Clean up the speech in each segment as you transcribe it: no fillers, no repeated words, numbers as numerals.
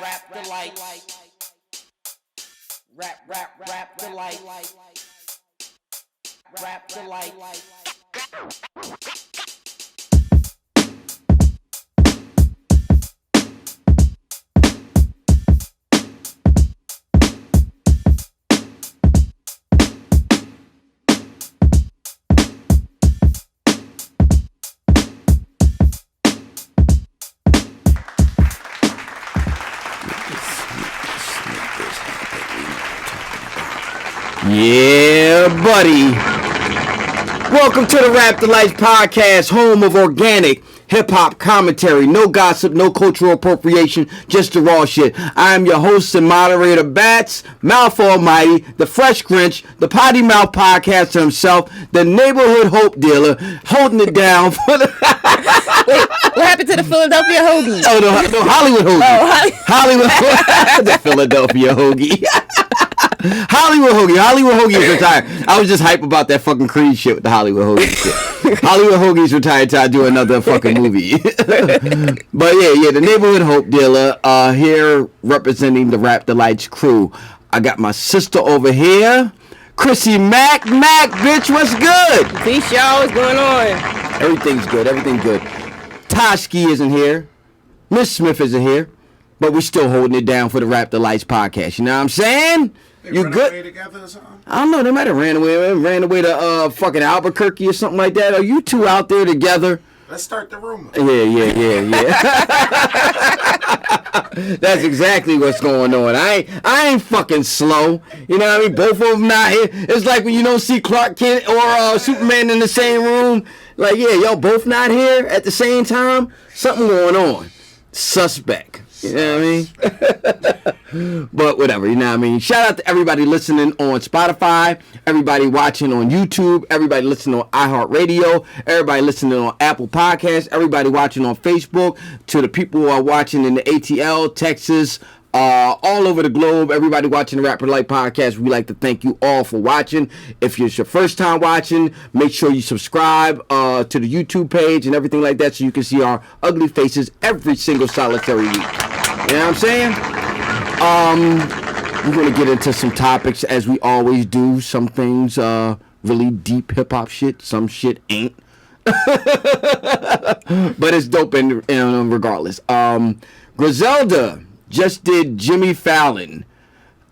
Rap Delites. Rap Delites. Rap Delites. Yeah, buddy. Welcome to the Rap Delites podcast, home of organic hip-hop commentary. No gossip, no cultural appropriation, just the raw shit. I am your host and moderator, Batts, Mouth Almighty, the Fresh Grinch, the Potty Mouth podcaster himself, the neighborhood hope dealer, holding it down for the... Wait, what happened to the Philadelphia hoagie? Oh, no, Hollywood hoagie. Oh, Hollywood the Philadelphia hoagie. Hollywood Hoagie is retired. I was just hype about that fucking Creed shit with the Hollywood Hoagie shit. Hollywood Hoagie's retired till I do another fucking movie. But yeah, the neighborhood hope dealer here representing the Rap Delites crew. I got my sister over here, Chrissy Mac, bitch, what's good? Peace, y'all, what's going on? Everything's good. Toshki isn't here. Miss Smith isn't here. But we're still holding it down for the Rap Delites podcast. You know what I'm saying? They you good? Away together or something? I don't know. They might have ran away to fucking Albuquerque or something like that. Are you two out there together? Let's start the rumor. Yeah. That's exactly what's going on. I ain't fucking slow. You know what I mean? Both of them not here. It's like when you don't see Clark Kent or Superman in the same room. Like, yeah, y'all both not here at the same time. Something going on. Suspect. You know what I mean? But whatever, you know what I mean? Shout out to everybody listening on Spotify, everybody watching on YouTube, everybody listening on Iheartradio, everybody listening on Apple Podcasts, everybody watching on Facebook, to the people who are watching in the ATL, Texas, all over the globe, everybody watching the Rap Delites podcast, we like to thank you all for watching. If it's your first time watching, make sure you subscribe to the YouTube page and everything like that so you can see our ugly faces every single solitary week. You know what I'm saying? We're going to get into some topics as we always do. Some things really deep hip-hop shit, some shit ain't. But it's dope regardless. Griselda just did Jimmy Fallon.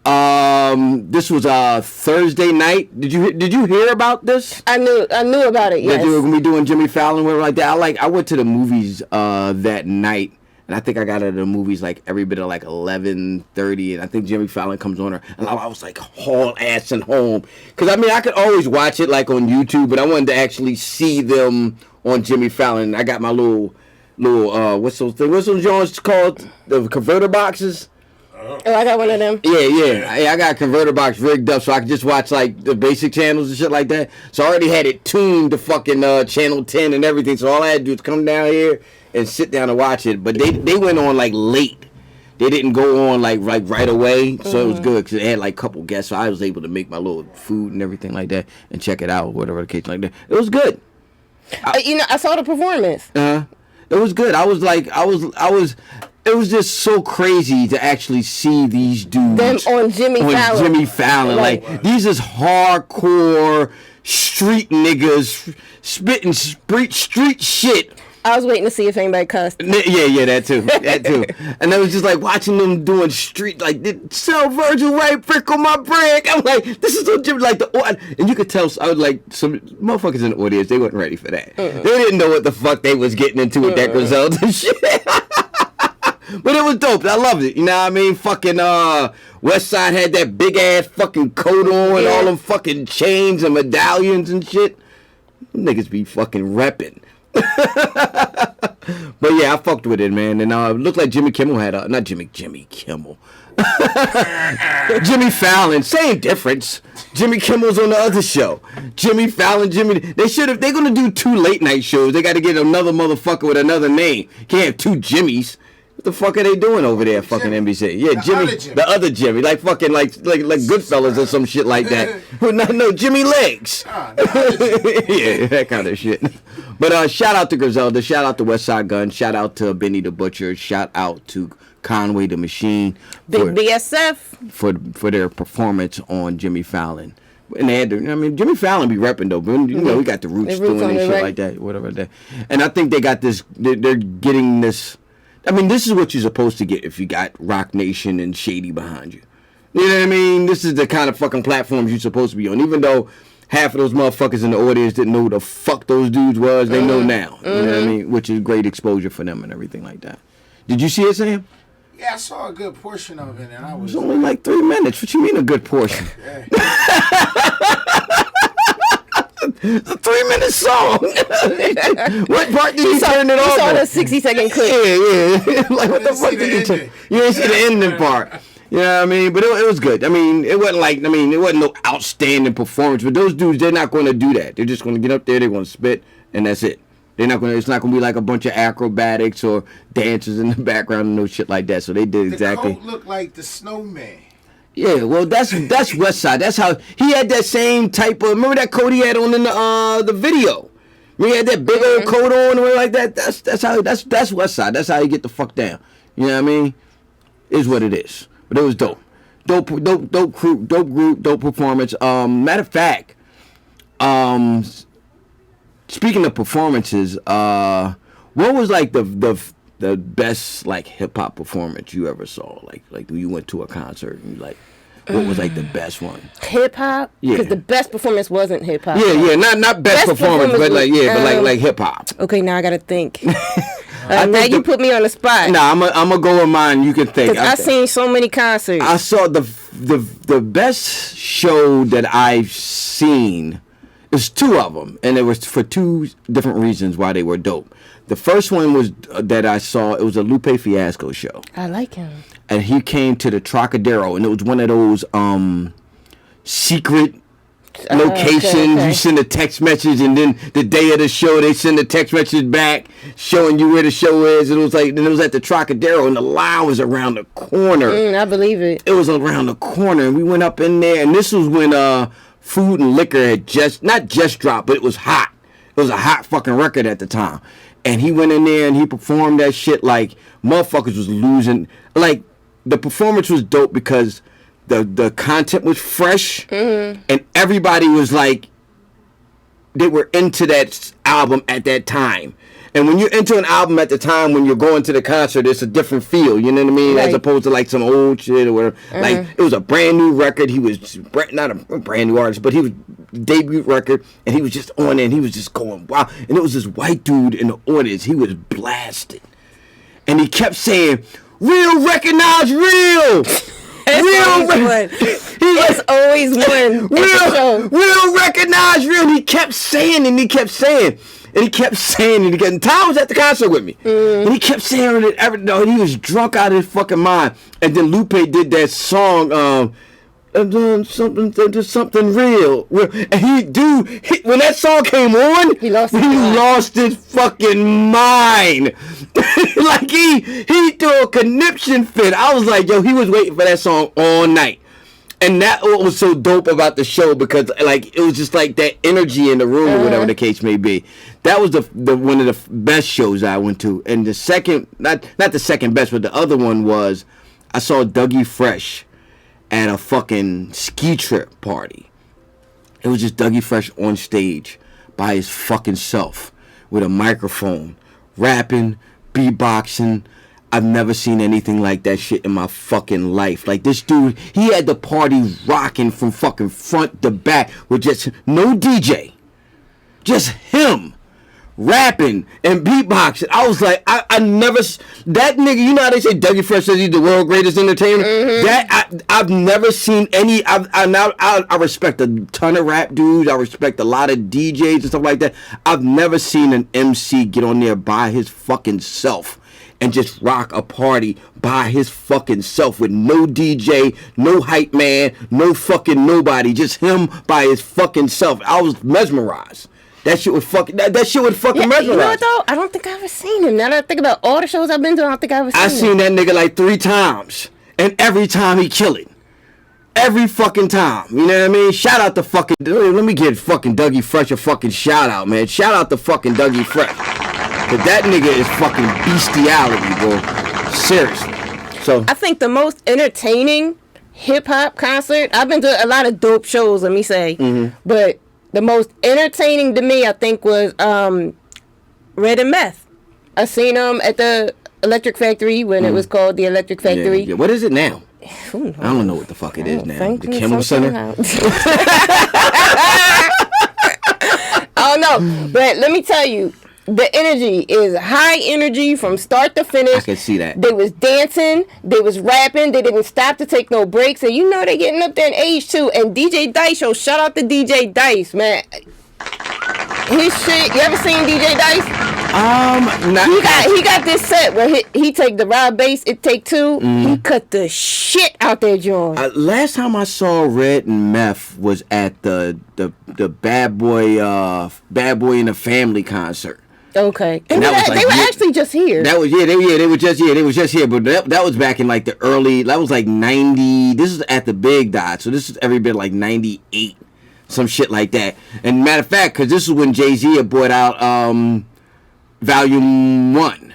This was Thursday night. Did you hear about this? I knew about it. Yes. That they were gonna be doing Jimmy Fallon, whatever like that. I went to the movies that night, and I think I got out of the movies like every bit of like 11:30, and I think Jimmy Fallon comes on her, and I was like haul ass and home, because I mean I could always watch it like on YouTube, but I wanted to actually see them on Jimmy Fallon. I got my little what's those Jones called, the converter boxes. Oh, I got one of them. Yeah. I got a converter box rigged up so I could just watch like the basic channels and shit like that. So I already had it tuned to fucking channel 10 and everything. So all I had to do is come down here and sit down and watch it. But they went on like late. They didn't go on like right away. So it was good because they had like a couple guests. So I was able to make my little food and everything like that and check it out, whatever the case like that. It was good. I saw the performance. It was good. It was just so crazy to actually see these dudes. Them on Jimmy Fallon. Like, these is hardcore street niggas spitting street shit. I was waiting to see if anybody cussed. Yeah, that too. And I was just like watching them doing street, like, sell Virgil right brick on my brick. I'm like, this is so Jimmy, like and you could tell, I was like, some motherfuckers in the audience, they wasn't ready for that. They didn't know what the fuck they was getting into with that Griselda shit. But it was dope. I loved it. You know what I mean? Fucking West Side had that big ass fucking coat on and all them fucking chains and medallions and shit. Them niggas be fucking repping. But yeah, I fucked with it, man. And it looked like Jimmy Kimmel had not Jimmy Kimmel. Jimmy Fallon, same difference. Jimmy Kimmel's on the other show. Jimmy Fallon, they're gonna do 2 late night shows. They gotta get another motherfucker with another name. Can't have 2 Jimmys. What the fuck are they doing over there, fucking NBC? Yeah, the other Jimmy, like fucking like Goodfellas or some shit like that. No, Jimmy Legs. Yeah, that kind of shit. But shout out to Griselda, shout out to West Side Gun, shout out to Benny the Butcher, shout out to Conway the Machine Big BSF for their performance on Jimmy Fallon. And they had to, I mean, Jimmy Fallon be repping though, but you know, we got the Roots doing and shit like that, whatever that. And I think they got this, they're getting this. I mean, this is what you're supposed to get if you got Rock Nation and Shady behind you. You know what I mean? This is the kind of fucking platforms you're supposed to be on. Even though half of those motherfuckers in the audience didn't know who the fuck those dudes was, they know now. You know what I mean? Which is great exposure for them and everything like that. Did you see it, Sam? Yeah, I saw a good portion of it, and I was... It was only like 3 minutes. What you mean a good portion? Yeah. It's a 3-minute song. What part did you turn it off? You saw the 60-second clip. Yeah. Like, what the fuck did you turn? You didn't see the ending part. You know what I mean? But it was good. I mean, it wasn't like, it wasn't no outstanding performance. But those dudes, they're not going to do that. They're just going to get up there, they're going to spit, and that's it. They're not gonna. It's not gonna be like a bunch of acrobatics or dancers in the background and no shit like that. So they did exactly. The coat looked like the snowman. Yeah, well, that's West Side. That's how he had that same type of. Remember that coat he had on in the video. When he had that big old coat on or like that. That's West Side. That's how you get the fuck down. You know what I mean? Is what it is. But it was dope. Dope crew, dope group, dope performance. Matter of fact, speaking of performances, what was like the best like hip hop performance you ever saw? Like you went to a concert and like, what was like the best one? Hip hop? Yeah. Because the best performance wasn't hip hop. Yeah, not best performance, but like but like hip hop. Okay, now I gotta think. Now you put me on the spot. Nah, I'm gonna go with mine. You can think. Because I've seen so many concerts. I saw the best show that I've seen. There's 2 of them, and it was for 2 different reasons why they were dope. The first one was that I saw, it was a Lupe Fiasco show. I like him. And he came to the Trocadero, and it was one of those secret locations. Okay. You send a text message, and then the day of the show, they send a text message back showing you where the show is. And it was at the Trocadero, and the line was around the corner. I believe it. It was around the corner, and we went up in there, and this was when Food and Liquor had not just dropped, but it was hot. It was a hot fucking record at the time. And he went in there and he performed that shit like motherfuckers was losing. Like, the performance was dope because the content was fresh and everybody was like, they were into that album at that time. And when you're into an album at the time, when you're going to the concert, it's a different feel, you know what I mean? Right. As opposed to like some old shit or whatever. Like, it was a brand new record. He was not a brand new artist, but he was debut record, and he was just on it, and he was just going, wow. And it was this white dude in the audience. He was blasted. And he kept saying, real recognize real. It's always one. Real recognize real. He kept saying and he kept saying. And he kept saying it again. And Tom was at the concert with me. And he kept saying it no, he was drunk out of his fucking mind. And then Lupe did that song, something real. And when that song came on, he lost his fucking mind. Like he threw a conniption fit. I was like, yo, he was waiting for that song all night. And that was so dope about the show because like it was just like that energy in the room or whatever the case may be. That was the one of the best shows I went to. And the second, not the second best, but the other one was I saw Dougie Fresh at a fucking ski trip party. It was just Dougie Fresh on stage by his fucking self with a microphone, rapping, beatboxing. I've never seen anything like that shit in my fucking life. Like, this dude, he had the party rocking from fucking front to back with just no DJ. Just him rapping and beatboxing. I was like, I never, that nigga, you know how they say Dougie Fresh says he's the world's greatest entertainer? I've never seen any, I respect a ton of rap dudes. I respect a lot of DJs and stuff like that. I've never seen an MC get on there by his fucking self and just rock a party by his fucking self with no DJ, no hype man, no fucking nobody, just him by his fucking self. I was mesmerized. That shit would fucking mesmerize. You know what though? I don't think I've ever seen him. Now that I think about all the shows I've been to, I don't think I've ever seen him. I seen that nigga like 3 times, and every time he kill it. Every fucking time. You know what I mean? Shout out to fucking, let me give fucking Dougie Fresh a fucking shout out, man. Shout out to fucking Dougie Fresh. Cause that nigga is fucking bestiality, bro. Seriously. So I think the most entertaining hip hop concert. I've been to a lot of dope shows. Let me say, but the most entertaining to me, I think, was Red and Meth. I seen them at the Electric Factory when it was called the Electric Factory. Yeah. What is it now? I don't know what the fuck it is now. The Kimmel Center? I don't know. But let me tell you, the energy is high energy from start to finish. I can see that. They was dancing, they was rapping, they didn't stop to take no breaks. And you know they getting up there in age too. And DJ Dice, shout out to DJ Dice, man. His shit, you ever seen DJ Dice? He got this set where he take the raw bass, it take two. He cut the shit out there, John. Last time I saw Red and Meth was at the Bad Boy in the Family concert. Okay, and they were actually just here. They were just here. But that was back in like the early. That was like 90. This is at the Big Dot, so this is every bit like 98, some shit like that. And matter of fact, because this is when Jay-Z had brought out Volume 1.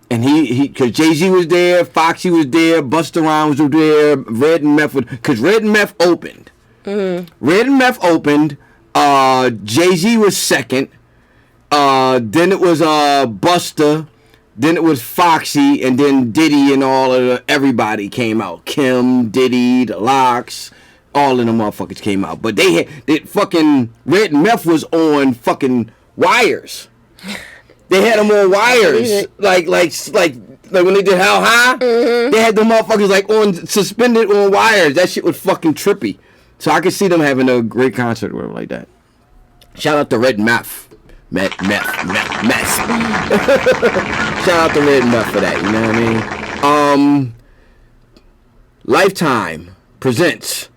And because Jay-Z was there, Foxy was there, Busta Rhymes was there, Red and Meth because Red and Meth opened. Red and Meth opened. Jay-Z was second. Then it was Busta, then it was Foxy, and then Diddy and everybody came out. Kim, Diddy, the Lox, all of them motherfuckers came out. But they fucking Red and Meth was on fucking wires. They had them on wires, like when they did How High. They had the motherfuckers like on suspended on wires. That shit was fucking trippy. So I could see them having a great concert or whatever like that. Shout out to Red and Meth. Meth. Shout out to Red and Meth for that, you know what I mean? Lifetime presents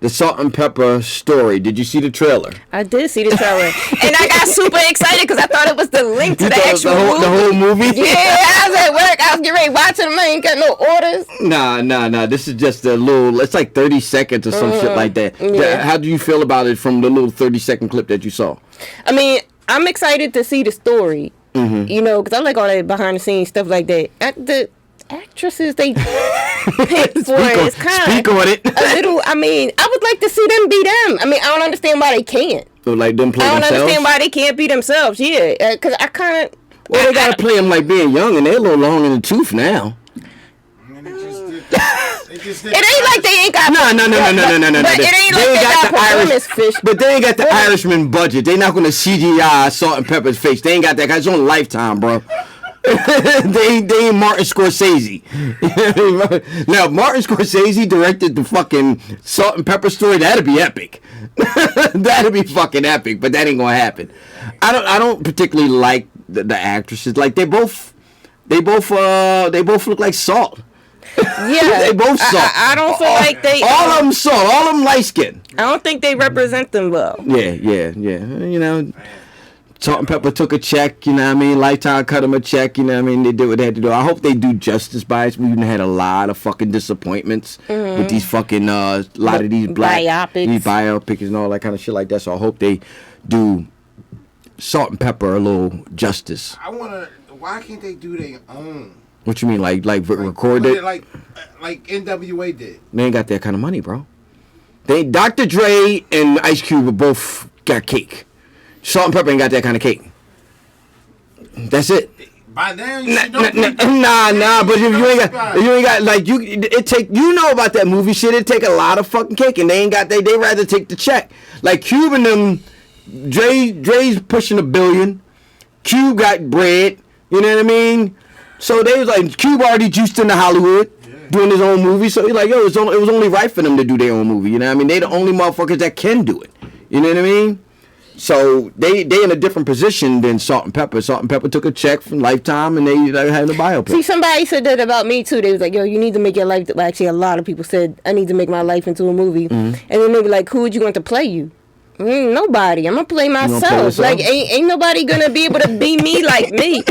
the Salt and Pepper story. Did you see the trailer? I did see the trailer. And I got super excited because I thought it was the link to the actual movie. The whole movie? Yeah, I was at work. I was getting ready watching them. I ain't got no orders. Nah. This is just a little, it's like 30 seconds or some shit like that. Yeah. How do you feel about it from the little 30-second clip that you saw? I mean, I'm excited to see the story. You know, because I like all that behind-the-scenes stuff like that. The actresses they pick for it's kind of a little. I mean, I would like to see them be them. I mean, I don't understand why they can't. So like them play themselves? I don't understand why they can't be themselves. Yeah, because I kind of. Well, they gotta play them like being young, and they're a little long in the tooth now. It ain't like they ain't got. No. But it ain't like they got performance fish. But they ain't got the Irishman budget. They not gonna CGI Salt and Pepper's face. They ain't got that. Guys on Lifetime, bro. they ain't Martin Scorsese. Now, if Martin Scorsese directed the fucking Salt and Pepper story, that'd be epic. That'd be fucking epic. But that ain't gonna happen. I don't particularly like the actresses. Like they both look like Salt. Yeah, they both Salt. I don't feel like they. All of them Salt. All of them light skin. I don't think they represent them well. Yeah. You know. Salt and Pepper took a check, you know what I mean? Lifetime cut them a check, you know what I mean? They did what they had to do. I hope they do justice by it. We've had a lot of fucking disappointments with these fucking, lot of these biopics and all that kind of shit like that. So I hope they do Salt and Pepper a little justice. Why can't they do their own? What you mean, like record it? Like NWA did. They ain't got that kind of money, bro. Dr. Dre and Ice Cube both got cake. Salt and Pepper ain't got that kind of cake. That's it. By now, you should know. Nah. But if you ain't got like you know about that movie shit. It take a lot of fucking cake, and they ain't got they rather take the check. Like Cube and them, Dre's pushing $1 billion. Cube got bread. You know what I mean? So they was like Cube already juiced into Hollywood. Doing his own movie, so he's like, yo, it was only right for them to do their own movie. You know what I mean? They the only motherfuckers that can do it. You know what I mean? So they in a different position than Salt and Pepper. Salt and Pepper took a check from Lifetime, and they had a biopic. See, somebody said that about me too. They was like, "Yo, you need to make your life." Well, actually, a lot of people said, "I need to make my life into a movie." And then they were like, "Who would you want to play you?" Nobody. I'm gonna play myself. Like, ain't nobody gonna be able to be me like me.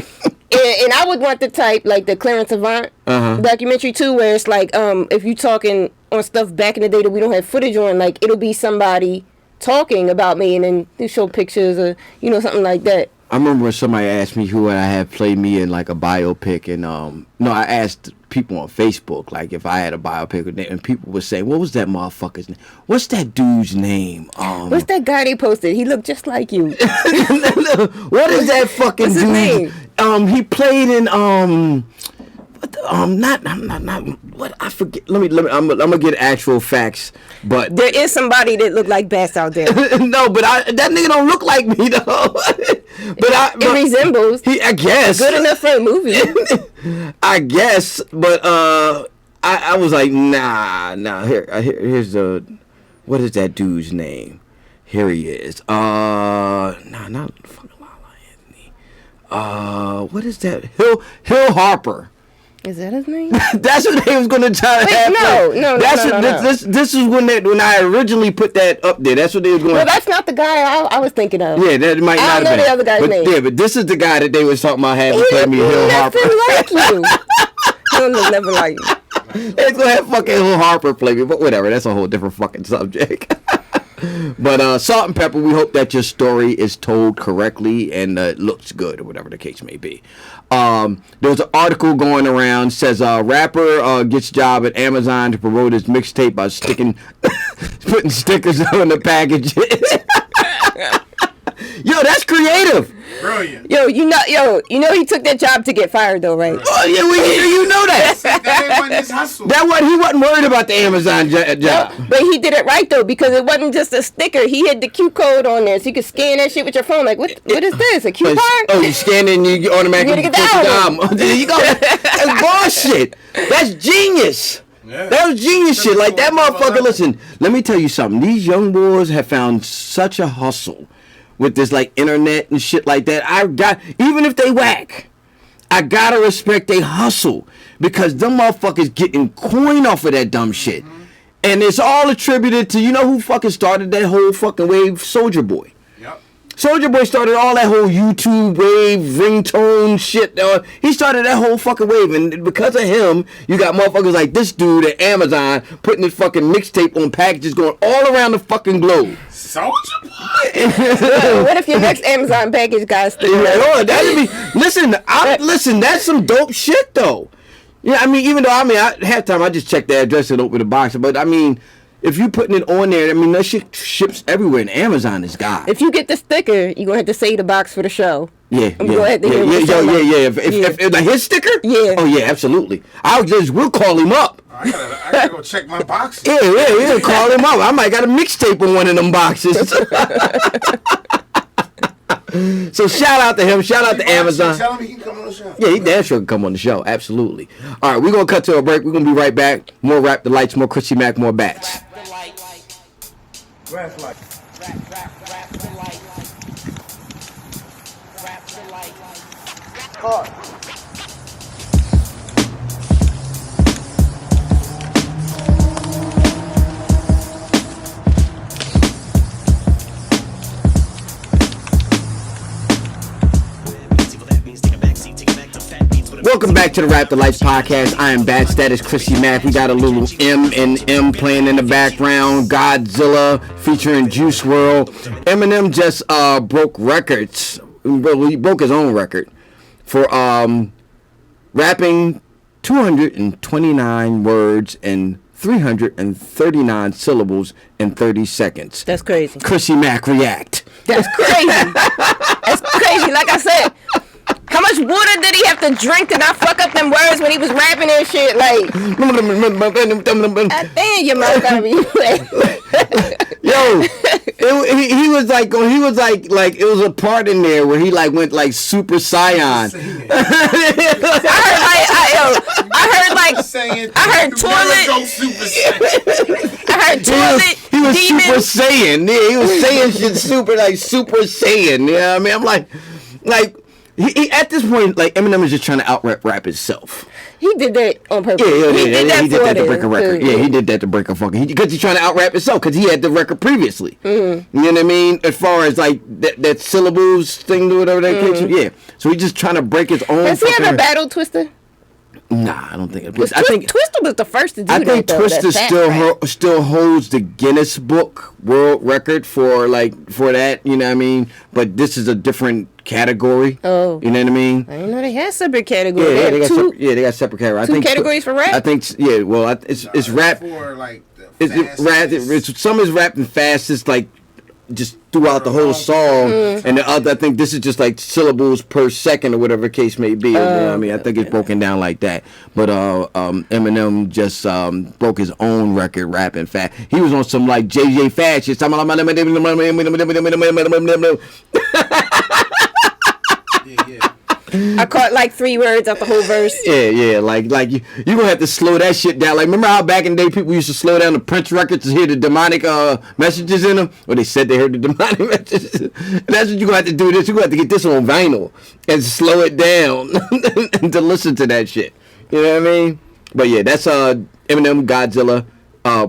And I would want the type like the Clarence Avant documentary too, where it's like, if you talking on stuff back in the day that we don't have footage on, like it'll be somebody talking about me, and then they show pictures or something like that. I remember when somebody asked me who would I have play me in like a biopic, and no, I asked people on Facebook like if I had a biopic, and people were saying, "What was that motherfucker's name? What's that dude's name? What's that guy they posted? He looked just like you." What is that fucking What's his dude? name? He played in not what I forget. Let me. I'm gonna get actual facts, but There is somebody that looked like Batts out there. no, but that nigga don't look like me though. It resembles. I guess Good enough for a movie. I guess, but I was like, nah. Here's the, what is that dude's name? Here he is. Not fucking Lala Anthony. What is that? Hill Harper. Is that his name? That's what they was gonna try to Wait, have. no. This is when I originally put that up there. That's what they was going. Well, that's not the guy I was thinking of. Yeah, that might not have been. I don't know the other guy's but, name. Yeah, but this is the guy that they was talking about having play me, Hill Harper. Nothing like you. He don't look nothing like you. They's gonna have fucking Hill Harper play me, but whatever. That's a whole different fucking subject. But Salt and Pepper, we hope that your story is told correctly and looks good, or whatever the case may be. There was an article going around, says rapper gets job at Amazon to promote his mixtape by putting stickers on the package. Yo, that's creative. Brilliant. Yo, you know he took that job to get fired though, right? Oh yeah, you know that. That ain't his hustle. He wasn't worried about the Amazon job. But he did it right though, because it wasn't just a sticker. He had the Q code on there, so you could scan that shit with your phone. Like, what is this? A coupon? Oh, you scan it and you automatically You gotta get the album. There you go. That's bullshit. That's genius. Yeah. That was genius shit. Like that motherfucker. Listen, let me tell you something. These young boys have found such a hustle with this like internet and shit like that. Even if they whack, I gotta respect they hustle, because them motherfuckers getting coin off of that dumb shit. And it's all attributed to, you know who fucking started that whole fucking wave? Soulja Boy. Yep. Soulja Boy started all that whole YouTube wave, ringtone shit. He started that whole fucking wave, and because of him, you got motherfuckers like this dude at Amazon putting his fucking mixtape on packages going all around the fucking globe. Soulja Boy. What if your next Amazon package got sticker? Listen, that's some dope shit though. Yeah, I mean, even though half time I just check the address and open the box, but I mean, if you putting it on there, I mean, that shit ships everywhere, and Amazon is God. If you get the sticker, you're gonna have to save the box for the show. Yeah. Go ahead to If like his sticker, yeah. Oh yeah, absolutely. We'll call him up. I gotta go check my boxes. Yeah, call him up. I might got a mixtape on one of them boxes. So shout out to him. Shout out to Amazon. Tell him he can come on the show. Yeah, he damn sure can come on the show. Absolutely. All right, we're gonna cut to a break. We're gonna be right back. More Rap Delites, more Chrissy Mac, more Batts. Rap Delites. Rap Delites. Rap Delites. Cut. Welcome back to the Rap Delites podcast. I am Batts. That is Chrissy Mac. We got a little M playing in the background. Godzilla featuring Juice WRLD. Eminem just broke records. Well, he broke his own record for rapping 229 words and 339 syllables in 30 seconds. That's crazy. Chrissy Mac react. That's crazy. That's crazy. Like I said, how much water did he have to drink to not fuck up them words when he was rapping and shit? Like, damn, your mouth gotta be Yo, he was like it was a part in there where he like went like Super Saiyan. I heard toilet. He was demon. Super Saiyan. Yeah, he was saying shit super Saiyan. You know what I mean? I'm like he at this point, like Eminem is just trying to rap himself. He did that on purpose. Yeah, he did that to break a record. Yeah, he did that to break a fucking. Because he's trying to out-rap himself because he had the record previously. Mm-hmm. You know what I mean? As far as like that syllables thing, or whatever that case. Yeah. So he's just trying to break his own. Has he ever battled Twister? Nah, I don't think. I think Twister was the first to do that. I think Twister still holds the Guinness Book World Record for that. You know what I mean? But this is a different category. Oh. You know what I mean? I didn't know they had separate categories. Yeah, they got two, they got separate categories. two categories for rap? I think, yeah, well, it's rap. For, like, It's rap. Some is rapping fast. It's like just throughout the whole song, and the other, I think this is just like syllables per second or whatever the case may be. You know what I mean, I think it's broken down like that. But Eminem just broke his own record rapping fast. He was on some like JJ Fast shit. I caught like 3 words out the whole verse. Yeah, like you gonna have to slow that shit down. Like, remember how back in the day people used to slow down the Prince records to hear the demonic messages in them? Or they said they heard the demonic messages. And that's what you gonna have to do. This you gonna have to get this on vinyl and slow it down and to listen to that shit. You know what I mean? But yeah, that's Eminem, Godzilla,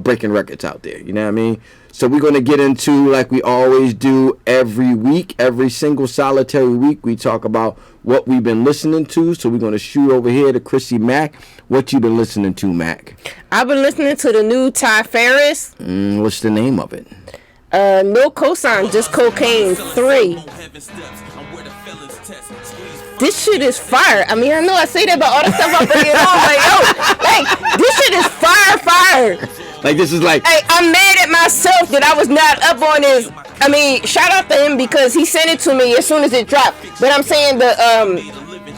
breaking records out there. You know what I mean? So we're going to get into, like we always do every week, every single solitary week, we talk about what we've been listening to. So we're going to shoot over here to Chrissy Mac. What you been listening to, Mac? I've been listening to the new Ty Ferris. What's the name of it? No Cosign, Just Cocaine 3. This shit is fire. I mean, I know I say that, but all the stuff I'm bringing on, like, yo, like, this shit is fire. Like, this is like... Hey, I'm mad at myself that I was not up on his... I mean, shout out to him because he sent it to me as soon as it dropped. But I'm saying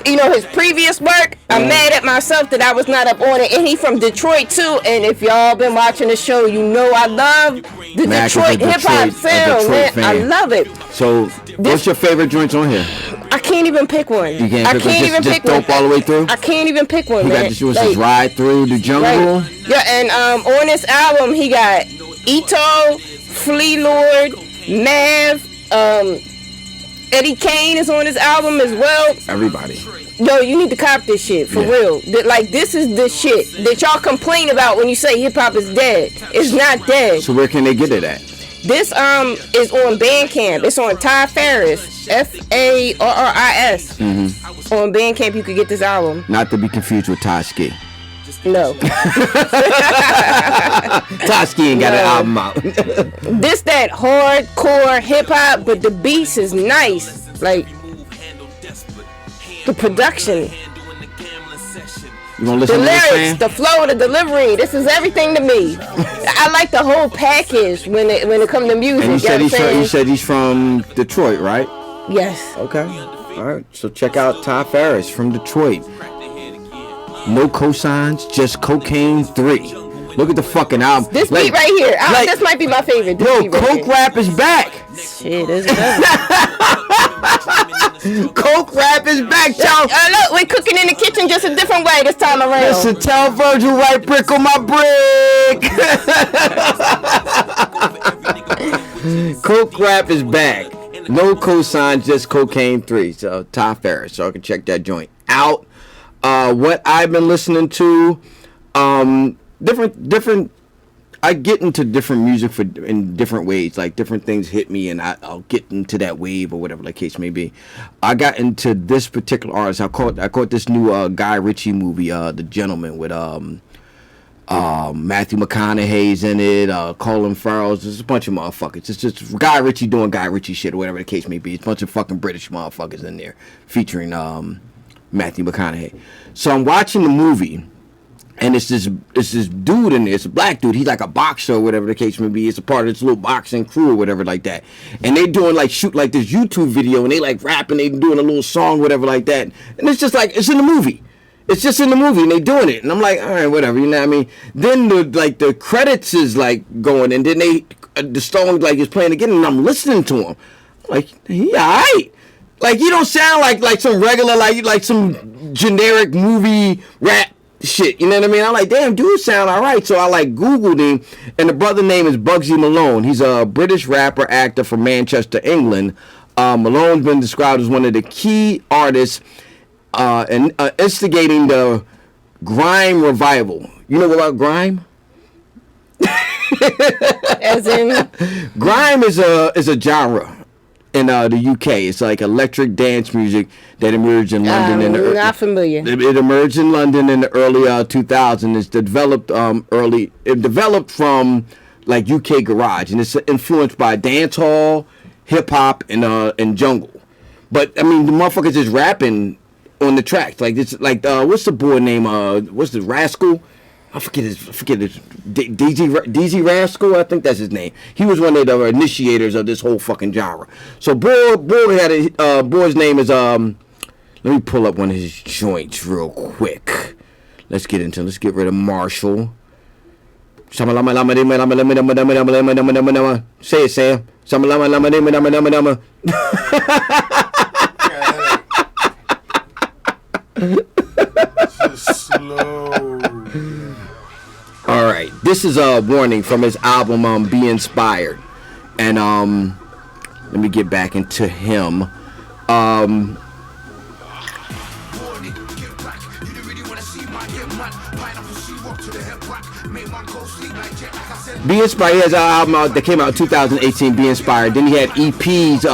his previous work, I'm mad at myself that I was not up on it. And he from Detroit, too. And if y'all been watching the show, you know I love the Mac Detroit hip-hop sound, man. I love it. So, what's your favorite joints on here? I can't even pick one. You can't pick one? Just dope all the way through? I can't even pick one, man. He got this Ride Through the Jungle? Right. Yeah, and on this album, he got Ito, Flea Lord, Mav, Eddie Kane is on his album as well. Everybody. Yo, you need to cop this shit, for real. Like, this is the shit that y'all complain about when you say hip-hop is dead. It's not dead. So where can they get it at? This is on Bandcamp. It's on Ty Ferris, Farris. On Bandcamp, you could get this album. Not to be confused with Ty Ski. No. Ty Ski ain't got an album out. This that hardcore hip hop, but the beats is nice. Like the production. You gonna listen the to this, lyrics, the flow, the delivery. This is everything to me. I like the whole package when it comes to music. And you said he's from Detroit, right? Yes. Okay. All right. So check out Ty Ferris from Detroit. No Cosigns, Just Cocaine 3. Look at the fucking album. This beat right here. This might be my favorite. Yo, Coke Rap is back. Shit, is Coke Rap is back, y'all. Look, we're cooking in the kitchen just a different way this time around. Listen, tell Virgil right brick on my brick. Coke Rap is back. No Cosigns, Just Cocaine 3. So Ty Ferris. So I can check that joint out. What I've been listening to, different. I get into different music in different ways. Like different things hit me, and I'll get into that wave or whatever the case may be. I got into this particular artist. I caught this new Guy Ritchie movie, The Gentleman, with Matthew McConaughey's in it, Colin Farrell's. There's a bunch of motherfuckers. It's just Guy Ritchie doing Guy Ritchie shit or whatever the case may be. It's a bunch of fucking British motherfuckers in there featuring Matthew McConaughey. So I'm watching the movie, and it's this dude in there. It's a black dude. He's like a boxer or whatever the case may be. It's a part of this little boxing crew or whatever like that. And they doing shoot this YouTube video, and they rapping, they doing a little song, whatever like that. And it's just it's in the movie. It's just in the movie, and they doing it. And I'm like, all right, whatever, you know what I mean? Then the credits is going, and then the song is playing again, and I'm listening to him. Like, he all right. You don't sound like some regular, like some generic movie rap shit. You know what I mean? I'm like, damn, dude sound all right. So I Googled him, and the brother name is Bugsy Malone. He's a British rapper, actor from Manchester, England. Malone's been described as one of the key artists and instigating the grime revival. You know about grime? As in? Grime is a genre in the UK. It's like electric dance music that emerged in London. Not familiar. It emerged in London in the early 2000s. It's developed It developed from UK garage, and it's influenced by dancehall, hip hop, and jungle. But I mean, the motherfuckers is rapping on the tracks. Like it's like what's the boy name? What's the Rascal? I forget his DZ Rascal. I think that's his name. He was one of the initiators of this whole fucking genre. So boy had a boy's name is Let me pull up one of his joints real quick. Let's get rid of Marshall. Say it, Sam. Slow. All right, this is a warning from his album Be Inspired, and let me get back into him. Be Inspired, he has an album out that came out in 2018, Be Inspired. Then he had EPs,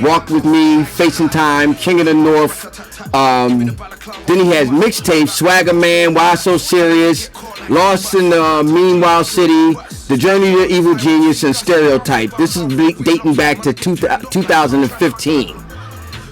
Walk With Me, Facing Time, King of the North. Then he has mixtapes, Swagger Man, Why So Serious, Lost in the Meanwhile City, The Journey to Evil Genius, and Stereotype. This is dating back to 2015.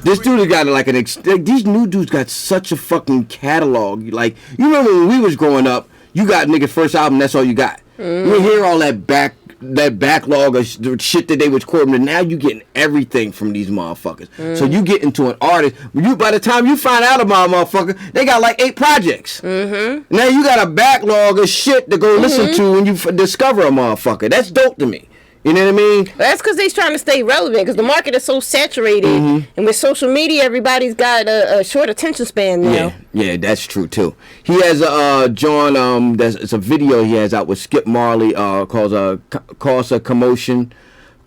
This dude got like these new dudes got such a fucking catalog. Like, you remember when we was growing up, you got nigga's first album, that's all you got. You hear all that backlog of shit that they was quoting, and now you getting everything from these motherfuckers. So you get into an artist, by the time you find out about a motherfucker, they got like 8 projects. Now you got a backlog of shit to go listen to when you discover a motherfucker. That's dope to me. You know what I mean? That's because they're trying to stay relevant, because the market is so saturated, and with social media, everybody's got a short attention span now. Yeah, that's true too. He has it's a video he has out with Skip Marley called Cause a Commotion.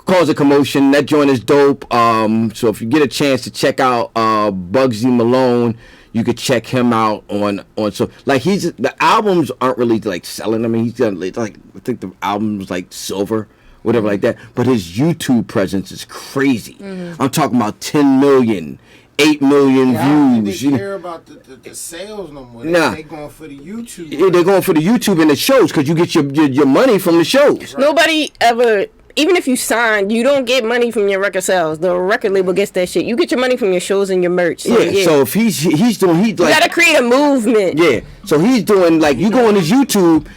That joint is dope. So if you get a chance to check out Bugsy Malone, you could check him out on so like the albums aren't really like selling. I mean, he's done like I think the album's like silver, whatever like that, but his YouTube presence is crazy. I'm talking about 10 million, 8 million views. They care about the sales no more. They going for the YouTube. Yeah, they're going for the YouTube and the shows, because you get your money from the shows. Right. Nobody ever, even if you sign, you don't get money from your record sales. The record label gets that shit. You get your money from your shows and your merch. So, so if he's doing, you gotta create a movement. Yeah, so he's doing, like, you go on his YouTube,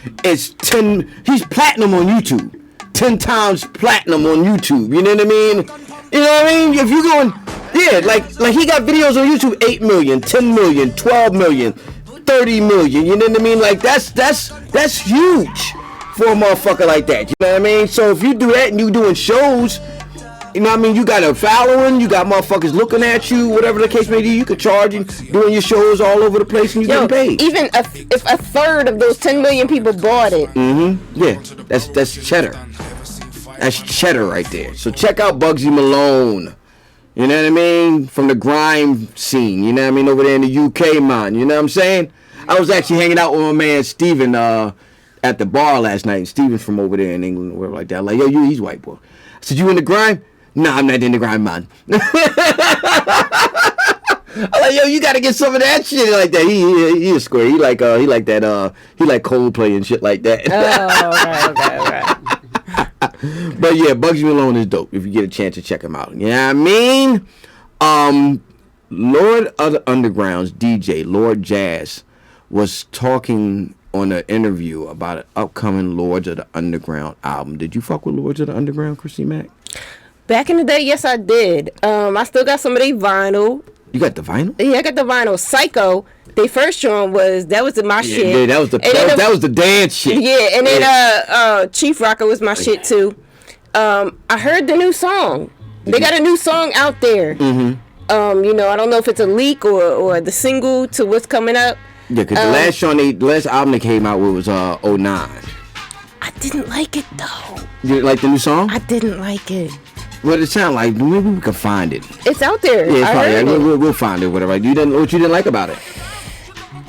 he's platinum on YouTube. 10 times platinum on YouTube. You know what I mean? You know what I mean? If you going, like he got videos on YouTube, 8 million, 10 million, 12 million, 30 million. You know what I mean? Like that's huge for a motherfucker like that. You know what I mean? So if you do that and you doing shows, you know what I mean? You got a following, you got motherfuckers looking at you, whatever the case may be. You could charge and doing your shows all over the place, and you getting paid. Even if a third of those 10 million people bought it. Yeah, that's cheddar. That's cheddar right there. So check out Bugsy Malone. You know what I mean? From the grime scene. You know what I mean? Over there in the UK, man. You know what I'm saying? I was actually hanging out with my man Steven at the bar last night. Steven's from over there in England or whatever like that. I'm like, yo, he's white boy. I said, you in the grime? Nah, I'm not in the grime, man. I'm like, yo, you gotta get some of that shit like that. He is square. He like that. He like Coldplay and shit like that. Okay. But yeah, Bugsy Malone is dope if you get a chance to check him out. You know what I mean? Lord of the Underground's DJ, Lord Jazz, was talking on an interview about an upcoming Lords of the Underground album. Did you fuck with Lords of the Underground, Chrissy Mac? Back in the day, yes, I did. I still got some of their vinyl. You got the vinyl? Yeah, I got the vinyl. Psycho. They first joint was my shit. Yeah, that was the dance shit. Yeah, and then Chief Rocker was my shit too. I heard the new song. They got a new song out there. You know, I don't know if it's a leak or the single to what's coming up. Yeah, because the last album they came out with was 09. I didn't like it though. You didn't like the new song? I didn't like it. What did it sound like? Maybe we can find it. It's out there. Yeah, it's probably, we'll find it. Whatever. What you didn't like about it?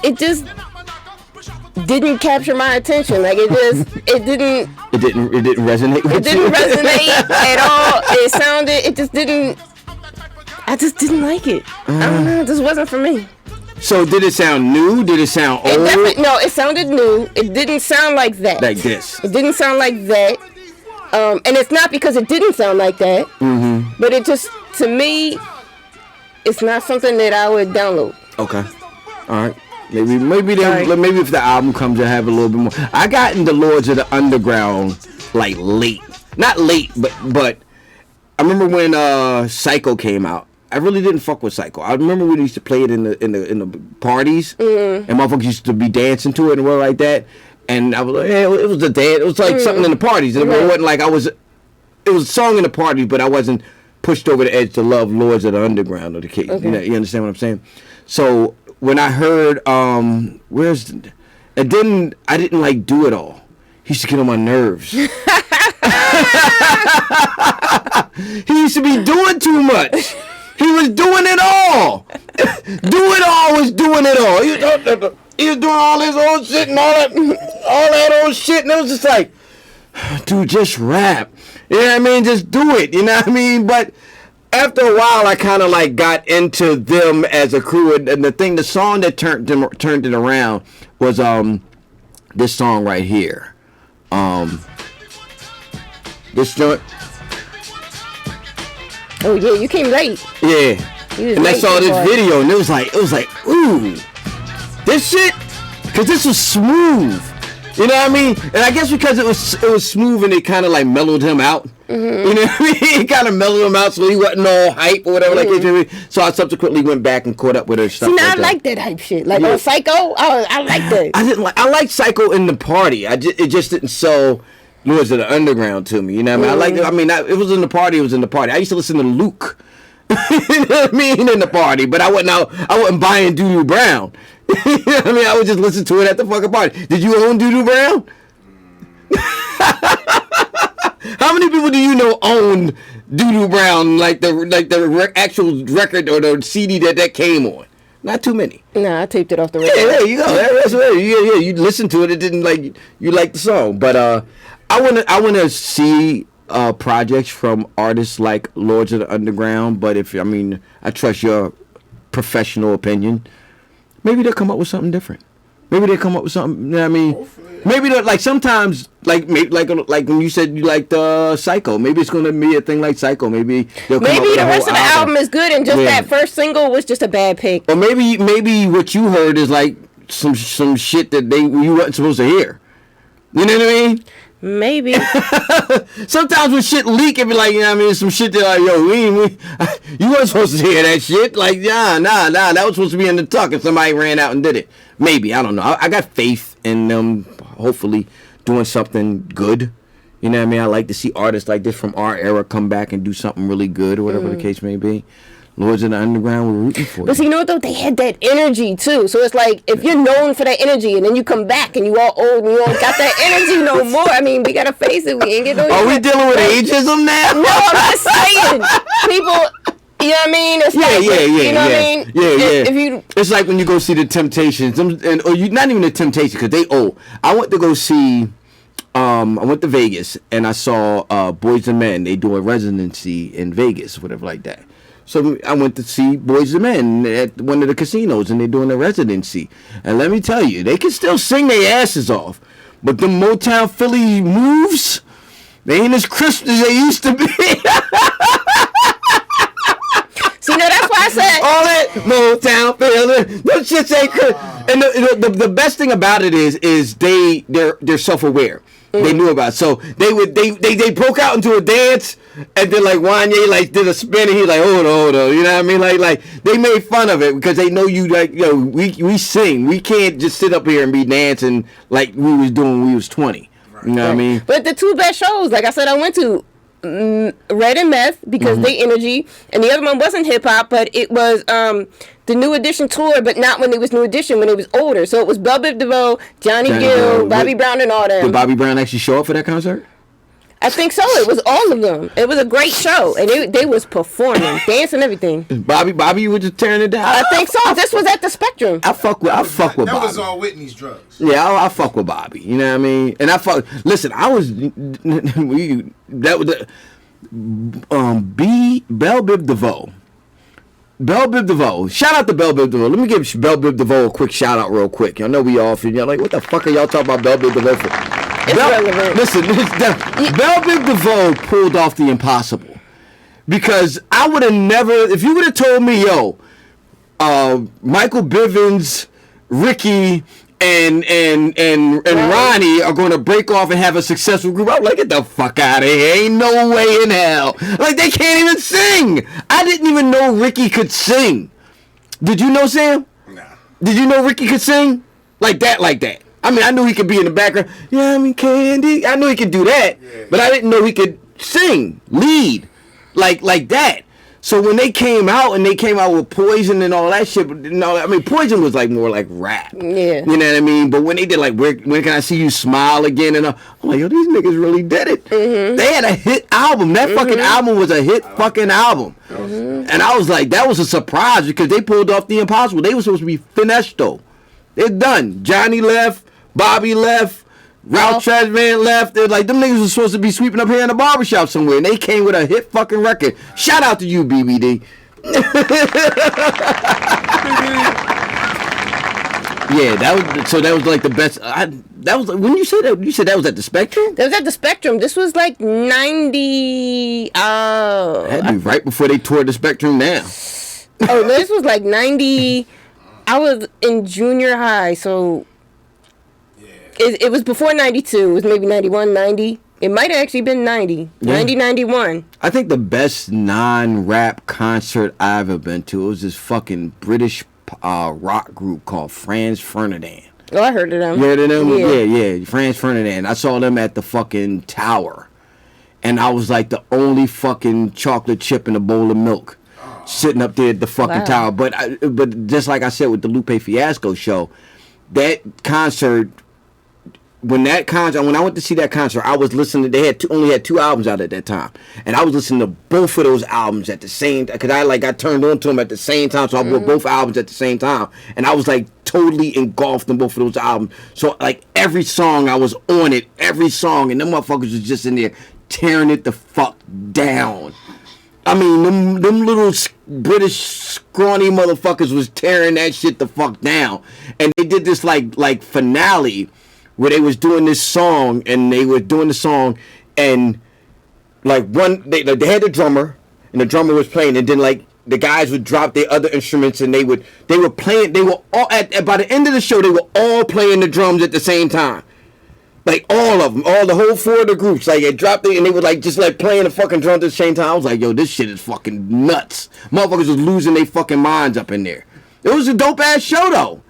It just didn't capture my attention. Like it didn't resonate with you. It didn't resonate at all. I just didn't like it. I don't know. It just wasn't for me. So did it sound new? Did it sound old? No, it sounded new. It didn't sound like that. Like this. It didn't sound like that. And it's not because it didn't sound like that. But it just, to me, it's not something that I would download. Okay. All right. Maybe if the album comes, I have a little bit more. I got into Lords of the Underground like late, not late, but I remember when Psycho came out. I really didn't fuck with Psycho. I remember when we used to play it in the parties, and motherfuckers used to be dancing to it and like that. And I was like, hey, it was a dance. It was like something in the parties. It wasn't like it was a song in the parties, but I wasn't pushed over the edge to love Lords of the Underground or the case. Okay. You understand what I'm saying? So when I heard I didn't like Do It All. He used to get on my nerves. He used to be doing too much. He was doing it all. Do It All was doing it all. He was doing all his old shit and all that old shit, and it was just like, dude, just rap. You know what I mean? Just do it. You know what I mean? But after a while, I kind of like got into them as a crew, and the song that turned it around was this song right here. This joint. Oh yeah, you came late. Yeah, and I saw this video, and it was like, ooh, this shit, cause this was smooth. You know what I mean? And I guess because it was smooth and it kind of like mellowed him out. Mm-hmm. You know what I mean? It kind of mellowed him out so he wasn't all hype or whatever. Like so I subsequently went back and caught up with her stuff. See, now I like that hype shit. Like on Psycho, I like that. I liked Psycho in the party. It just didn't sell Lords of the Underground to me. You know what I mean? It was in the party. It was in the party. I used to listen to Luke. You know what I mean? In the party, but I wasn't buying Doo-Doo Brown. You know what I mean? I would just listen to it at the fucking party. Did you own Doo-Doo Brown? How many people do you know owned Doo-Doo Brown, like the actual record or the CD that came on? Not too many. Nah, I taped it off the radio. Yeah, there you go. That's right. Yeah. You listened to it. It didn't like you liked the song, but I wanna see projects from artists like Lords of the Underground. But I trust your professional opinion. Maybe they'll come up with something different. Maybe they'll come up with something. You know what I mean? Hopefully. Maybe they're like sometimes like when you said you liked Psycho. Maybe it's gonna be a thing like Psycho. Maybe they'll come up with the rest of the album is good, and just that first single was just a bad pick. Or maybe what you heard is like some shit that you wasn't supposed to hear. You know what I mean? Maybe. Sometimes when shit leak, it be like, you know what I mean, some shit that like, yo, you wasn't supposed to hear that shit. Like, nah, that was supposed to be in the tuck, and somebody ran out and did it. Maybe, I don't know. I got faith in them, hopefully doing something good. You know what I mean? I like to see artists like this from our era come back and do something really good, or whatever the case may be. Lords of the Underground, we're rooting for you. But see, you know what though? They had that energy too. So it's like, if you're known for that energy and then you come back and you all old and you don't got that energy no more. I mean, we gotta face it. We ain't get no. Are we dealing with ageism now? No, I'm just saying. People, you know what I mean? It's yeah. You know what I mean? Yeah. If you, it's like when you go see the Temptations, or you not even the Temptations because they old. I went to go see. I went to Vegas and I saw Boyz II Men. They do a residency in Vegas, whatever like that. So I went to see Boyz II Men at one of the casinos, and they're doing a residency. And let me tell you, they can still sing their asses off, but the Motown Philly moves, they ain't as crisp as they used to be. See, no, that's why I said all that Motown Philly, those shits ain't crisp. And the best thing about it is they're self-aware. They knew about it. So they broke out into a dance, and then like Wanye like did a spin, and he like hold on, you know what I mean? Like they made fun of it because they know you like we sing. We can't just sit up here and be dancing like we was doing when we was 20. Right. You know what I mean? But the two best shows, like I said, I went to Red and Meth because they energy, and the other one wasn't hip hop, but it was the New Edition tour, but not when it was New Edition, when it was older. So it was Bell Biv DeVoe, Johnny Gill, Bobby Brown, and all them. Did Bobby Brown actually show up for that concert? I think so. It was all of them. It was a great show, and they was performing, dancing, everything. Bobby was just tearing it down. I think so. This was at the Spectrum. I fuck with Bobby. That was on Whitney's drugs. Yeah, I fuck with Bobby. You know what I mean? And listen, I was that was Bell Biv DeVoe. Bell Biv DeVoe. Shout out to Bell Biv DeVoe. Let me give Bell Biv DeVoe a quick shout out real quick. Y'all know we off and y'all like, what the fuck are y'all talking about Bell Biv DeVoe for? Listen, Bell Biv DeVoe pulled off the impossible. because I would have never, if you would have told me, yo, Michael Bivins, Ricky, and Ronnie are going to break off and have a successful group, I'm like, get the fuck out of here. Ain't no way in hell. Like, they can't even sing. I didn't even know Ricky could sing. Did you know, Sam? Nah. Did you know Ricky could sing? Like that? I mean, I knew he could be in the background. Yeah, I mean, Candy. I knew he could do that. Yeah. But I didn't know he could sing, lead, like that. So when they came out with Poison and all that shit, I mean, Poison was like more like rap. Yeah. You know what I mean? But when they did like, when can I see you smile again? And I'm like, yo, these niggas really did it. Mm-hmm. They had a hit album. That fucking album was a hit fucking album. Mm-hmm. And I was like, that was a surprise because they pulled off the impossible. They were supposed to be finished though. They're done. Johnny left. Bobby left. Ralph Tresvant left. They're like, them niggas was supposed to be sweeping up here in the barbershop somewhere, and they came with a hit fucking record. Shout out to you, BBD. Yeah, that was like the best. That was when you said that was at the Spectrum. That was at the Spectrum. This was like 90. That'd be right before they toured the Spectrum now. Oh, this was like 90. I was in junior high, so. It was before 92. It was maybe 91, 90. It might have actually been 90. Yeah. 90, 91. I think the best non-rap concert I've ever been to, it was this fucking British rock group called Franz Ferdinand. Oh, I heard of them. You heard of them? Yeah. Franz Ferdinand. I saw them at the fucking Tower. And I was like the only fucking chocolate chip in a bowl of milk sitting up there at the fucking Tower. But just like I said with the Lupe Fiasco show, that concert... When I went to see that concert, I was listening. They only had 2 albums out at that time, and I was listening to both of those albums at the same time because I got turned on to them at the same time. So I bought both albums at the same time, and I was like totally engulfed in both of those albums. So like every song, I was on it, every song, and them motherfuckers was just in there tearing it the fuck down. I mean, them little British scrawny motherfuckers was tearing that shit the fuck down, and they did this like finale. Where they was doing this song, and like they had the drummer, and the drummer was playing, and then like the guys would drop their other instruments, and they were all by the end of the show they were all playing the drums at the same time, like all of them, the whole 4 of the groups, like they dropped it, and they were like just like playing the fucking drums at the same time. I was like, yo, this shit is fucking nuts. Motherfuckers was losing their fucking minds up in there. It was a dope ass show though.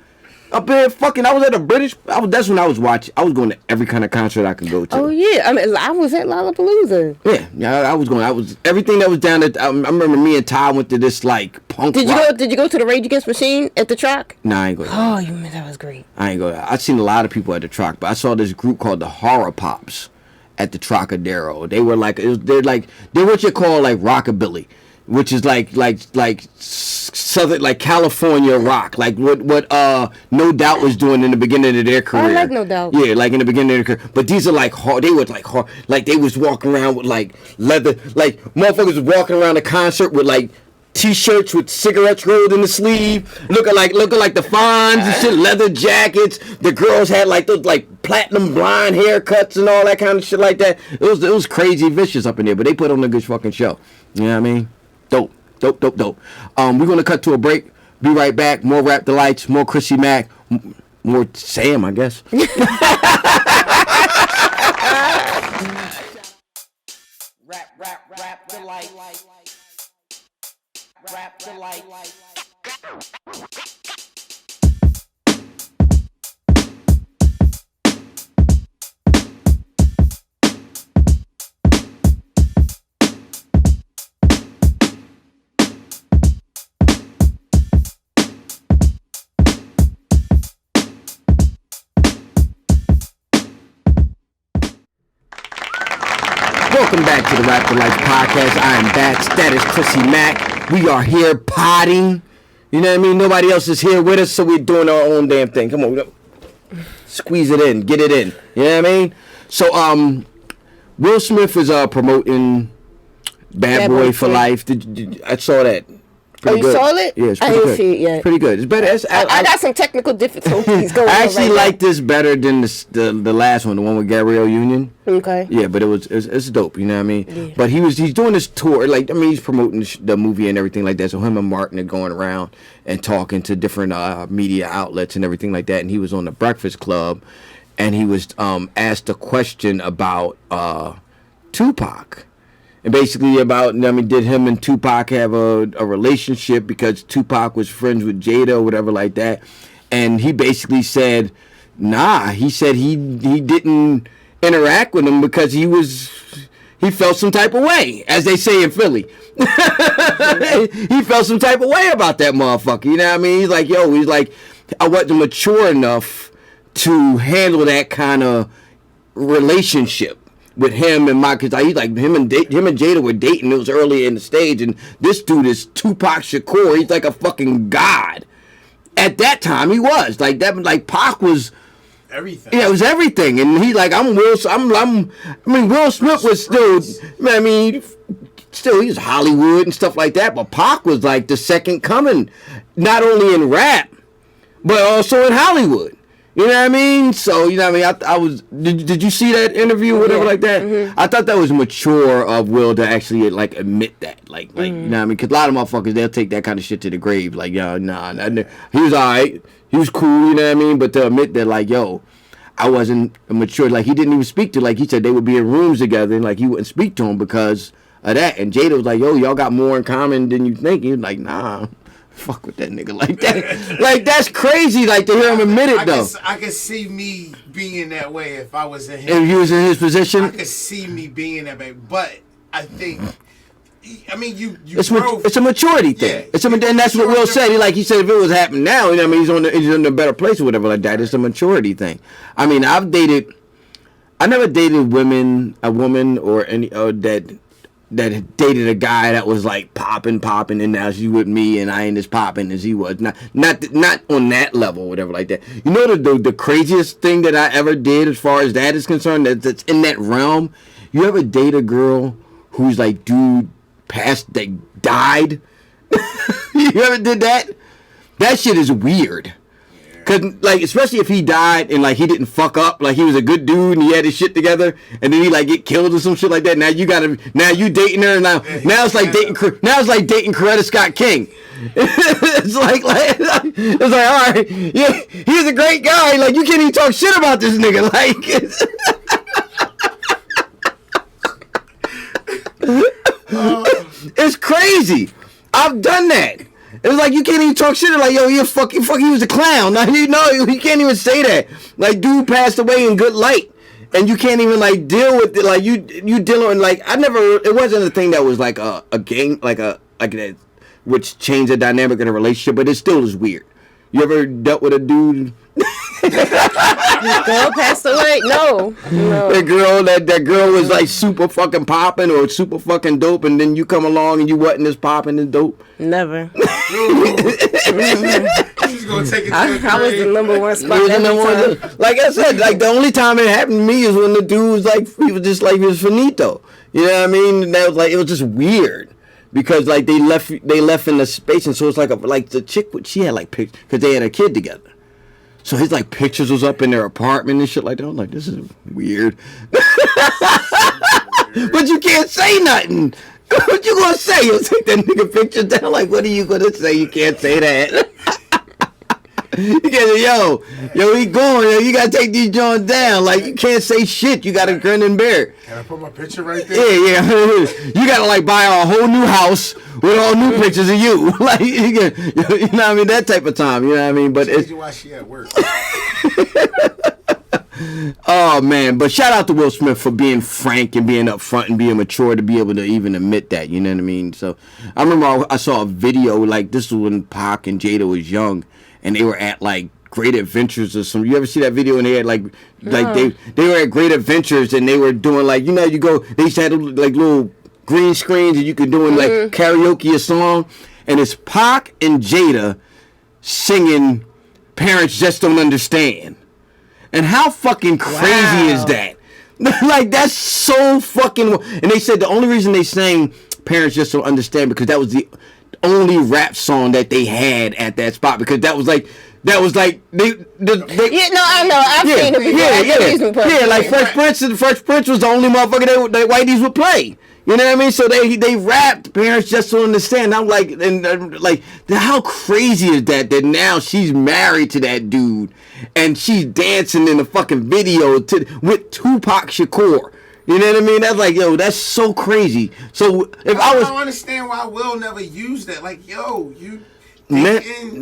Up there, fucking, I was at a British. That's when I was watching. I was going to every kind of concert I could go to. Oh yeah, I mean, I was at Lollapalooza. Yeah, I was going. I was everything that was down at. I remember me and Ty went to this like punk. Did you go to the Rage Against the Machine at the Troc? Nah, I ain't go. Oh, you mean that was great. I ain't go. I've seen a lot of people at the Troc, but I saw this group called the Horror Pops at the Trocadero. They were like, they're what you call like rockabilly. Which is like southern, like California rock, like what No Doubt was doing in the beginning of their career. I like No Doubt. Yeah, like in the beginning of their career. But these are like hard. They were like hard. Like they was walking around with like leather, like motherfuckers was walking around the concert with like T-shirts with cigarettes rolled in the sleeve, looking like the Fonz and shit, leather jackets. The girls had like those like platinum blonde haircuts and all that kind of shit like that. It was crazy vicious up in there, but they put on a good fucking show. You know what I mean? Dope. We're gonna cut to a break. Be right back. More Rap Delites, more Chrissy Mac, more Sam, I guess. Rap Delites. Rap Delites. Welcome back to the Rap Delites podcast. I am Batts. That is Chrissy Mac. We are here potting. You know what I mean? Nobody else is here with us, so we're doing our own damn thing. Come on. Squeeze it in. Get it in. You know what I mean? So, Will Smith is promoting Bad Boy for Life. I saw that. Oh, you saw it? Yeah, it's I pretty didn't good. see it yet. It's pretty good. It's better. I got some technical difficulties going on. I actually right like this better than the last one, the one with Gabrielle Union. Okay. Yeah, but it's dope. You know what I mean? Yeah. But he's doing this tour. Like, I mean, he's promoting the movie and everything like that. So him and Martin are going around and talking to different media outlets and everything like that. And he was on the Breakfast Club, and he was asked a question about Tupac. And basically about, I mean, did him and Tupac have a relationship because Tupac was friends with Jada or whatever like that? And he basically said, nah. He said he didn't interact with him because he felt some type of way, as they say in Philly. He felt some type of way about that motherfucker. You know what I mean? He's like, I wasn't mature enough to handle that kind of relationship with him and cause he's like him and Jada were dating. It was earlier in the stage, and this dude is Tupac Shakur. He's like a fucking god. At that time, he was like that. Like Pac was everything. Yeah, it was everything, and he like Will Smith was still. I mean, still he was Hollywood and stuff like that. But Pac was like the second coming, not only in rap, but also in Hollywood. You know what I mean? So, you know what I mean? I was... Did you see that interview or whatever like that? Mm-hmm. I thought that was mature of Will to actually, like, admit that. Like you know what I mean? Because a lot of motherfuckers, they'll take that kind of shit to the grave. Like, yo, nah. He was all right. He was cool, you know what I mean? But to admit that, like, yo, I wasn't mature. Like, he didn't even speak to... Like, he said they would be in rooms together, and, like, he wouldn't speak to him because of that. And Jada was like, yo, y'all got more in common than you think. He was like, nah. Fuck with that nigga like that. Like, that's crazy, like, to hear him admit it, though. I could see me being that way if I was in his... If you was in his position? I could see me being that way. But I think... I mean, it's a maturity thing. Yeah, and that's what Will said. He said if it was happening now, you know what I mean, he's in a better place or whatever like that. It's a maturity thing. I mean, I never dated a woman or any that dated a guy that was like popping, and now she with me, and I ain't as popping as he was. Not on that level, or whatever like that. You know the craziest thing that I ever did as far as that is concerned, that's in that realm. You ever date a girl who's like dude passed, they died? You ever did that? That shit is weird. Cause like, especially if he died and like he didn't fuck up, like he was a good dude and he had his shit together, and then he like get killed or some shit like that. Now you dating her, now it's like dating Coretta Scott King. it's like all right, yeah, he's a great guy. Like you can't even talk shit about this nigga. Like it's crazy. I've done that. It was like you can't even talk shit. Like, yo, he was a clown. Now, you know, you can't even say that. Like, dude passed away in good light, and you can't even like deal with it. Like you dealing with, like, it wasn't a thing that was like a game, like that, which changed the dynamic of the relationship, but it still is weird. You ever dealt with a dude? Girl passed away? No. That girl was like super fucking popping or super fucking dope, and then you come along and you wasn't as popping and dope. Never. She's gonna take it. I was the number one spot. Like I said, like the only time it happened to me is when the dude was like, he was finito. You know what I mean? And that was like, it was just weird. Because like they left in the space, and so it's like the chick, she had like pictures because they had a kid together. So his like pictures was up in their apartment and shit like that. I'm like, this is weird. But you can't say nothing. What you gonna say? You'll take that nigga picture down. Like, what are you gonna say? You can't say that. You can't say, yo, he going. Yo, you gotta take these joints down. Like, you can't say shit. You gotta grin and bear it. Can I put my picture right there? Yeah. You gotta like buy a whole new house with all new pictures of you. Like, you know what I mean? That type of time. You know what I mean? But it's why she at work. Oh man, but shout out to Will Smith for being frank and being upfront and being mature to be able to even admit that, you know what I mean? So I remember I saw a video, like this was when Pac and Jada was young, and they were at like Great Adventures or something. You ever see that video? And they had like they were at Great Adventures, and they were doing like, you know, you go, they used to have like little green screens and you could do like karaoke a song, and it's Pac and Jada singing Parents Just Don't Understand. And how fucking crazy is that? Like, that's so fucking... And they said the only reason they sang Parents Just Don't Understand because that was only rap song that they had at that spot, because that was like they I know. I've seen it before. Like Fresh Prince was the only motherfucker that whiteys would play. You know what I mean? So they rapped Parents Just Don't Understand. I'm like, how crazy is that now she's married to that dude and she's dancing in the fucking video with Tupac Shakur. You know what I mean? That's like, yo, that's so crazy. So if I don't understand why Will never used that. Like, yo, you. Man,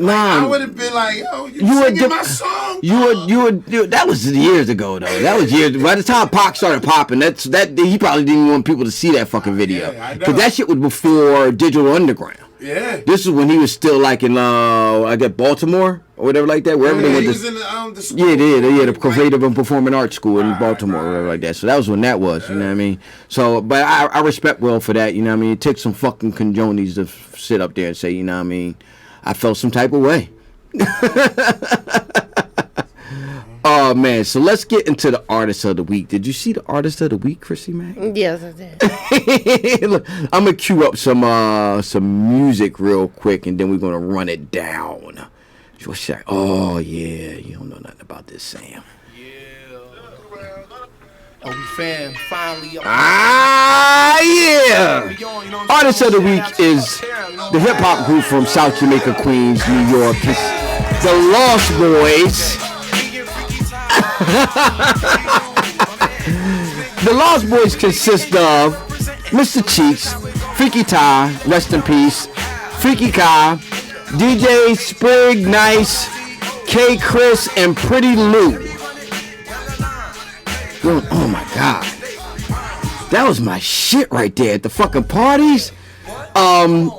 I would have been like, yo, you singing my song. That was years ago though. That was years. By the time Pac started popping, that he probably didn't want people to see that fucking video, because that shit was before Digital Underground. Yeah. This is when he was still like in I guess Baltimore or whatever like that. Wherever they went. He was in the school. Yeah, the Creative and Performing Arts School in Baltimore or whatever like that. So that was when that was. You know what I mean? So, but I respect Will for that. You know what I mean? It takes some fucking conjonies to sit up there and say, you know what I mean, I felt some type of way. Oh man, so let's get into the artist of the week. Did you see the artist of the week, Chrissy Mac? Yes, I did. Look, I'm gonna cue up some music real quick, and then we're gonna run it down. Oh yeah, you don't know nothing about this, Sam. Oh, we fan finally. Yeah. Artist of the week is the hip hop group from South Jamaica, Queens, New York. It's the Lost Boys. The Lost Boys consist of Mr. Cheeks, Freaky Ty, rest in peace, Freaky Kai, DJ Sprig Nice, K Chris, and Pretty Lou. Oh my god, that was my shit right there at the fucking parties. The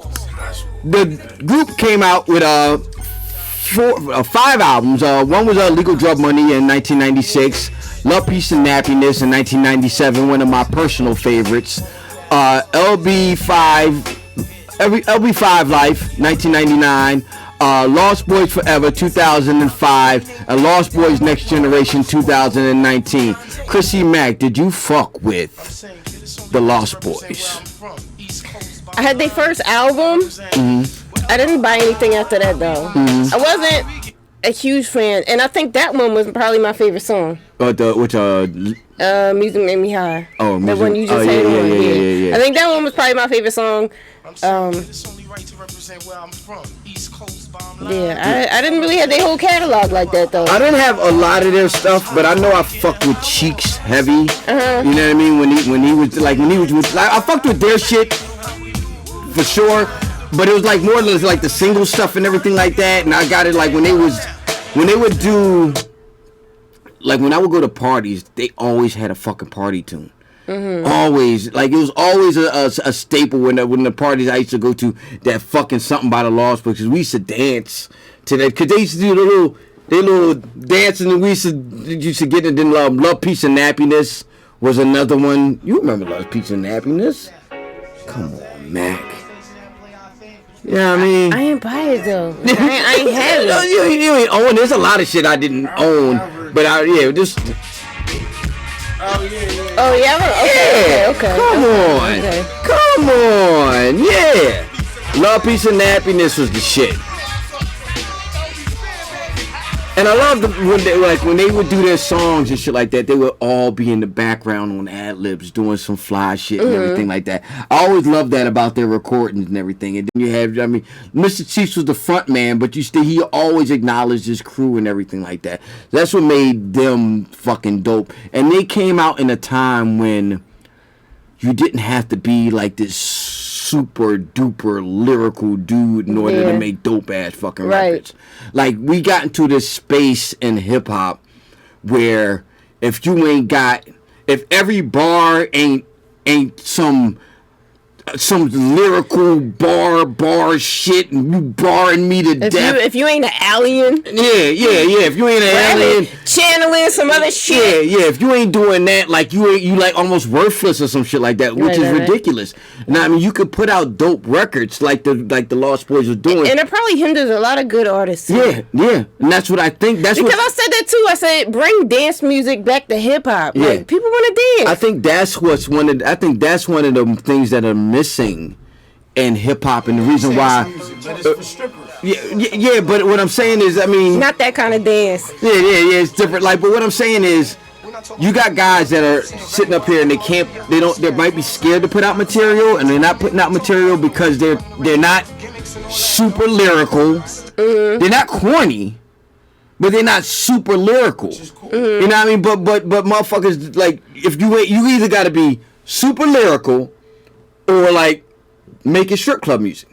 group came out with 5 albums. One was Legal Drug Money in 1996, Love, Peace, and Happiness in 1997, one of my personal favorites. LB5 Life, 1999. Lost Boys Forever, 2005, and Lost Boys Next Generation, 2019. Chrissy Mac, did you fuck with the Lost Boys? I had their first album. Mm-hmm. I didn't buy anything after that though. Mm-hmm. I wasn't a huge fan, and I think that one was probably my favorite song. Music Made Me High. Oh, the one you just had on. Yeah. I think that one was probably my favorite song. Yeah, I didn't really have their whole catalog like that though. I didn't have a lot of their stuff, but I know I fucked with Cheeks heavy. You know what I mean? When he was I fucked with their shit for sure, but it was like more than like the single stuff and everything like that. And I got it like when they would do, like when I would go to parties, they always had a fucking party tune. Mm-hmm. Always, like it was always a staple when the parties I used to go to, that fucking something by the Lost Boys, because we used to dance to that, because they used to do the little dancing, and we used to get it. Then Love, Peace, and Happiness was another one. You remember Love, Peace, and Happiness? Come on, Mac. You know what I mean? I ain't buy it though. I ain't have it. You ain't own. There's a lot of shit I didn't own, but just. Oh yeah. Okay. Come on. Yeah. Love, Peace, and Happiness was the shit. And I loved when they would do their songs and shit like that, they would all be in the background on ad-libs doing some fly shit and everything like that. I always loved that about their recordings and everything. And then you have, Mr. Cheeks was the front man, but he always acknowledged his crew and everything like that. That's what made them fucking dope. And they came out in a time when you didn't have to be like this super duper lyrical dude in order to make dope ass fucking records. Like, we got into this space in hip hop where if every bar ain't some lyrical bar shit and you barring me to death. If you ain't an alien. Yeah. If you ain't an alien. Channeling some other shit. Yeah. If you ain't doing that, like you like almost worthless or some shit like that, which is ridiculous. Now, I mean, you could put out dope records like the Lost Boys was doing. And it probably hinders a lot of good artists. Yeah. And that's what I think. Because I said that too. I said bring dance music back to hip hop. Yeah. Like, people want to dance. I think that's one of the things that are missing and hip hop, and the reason why. Music, but it's for strippers. Yeah, but what I'm saying is, I mean, Not that kind of dance. yeah, it's different. Like, but what I'm saying is, you got guys that are sitting up here and they might be scared to put out material, and they're not putting out material because they're not super lyrical. They're not corny, but they're not super lyrical. You know what I mean? But motherfuckers, like, if you either got to be super lyrical or like making strip club music.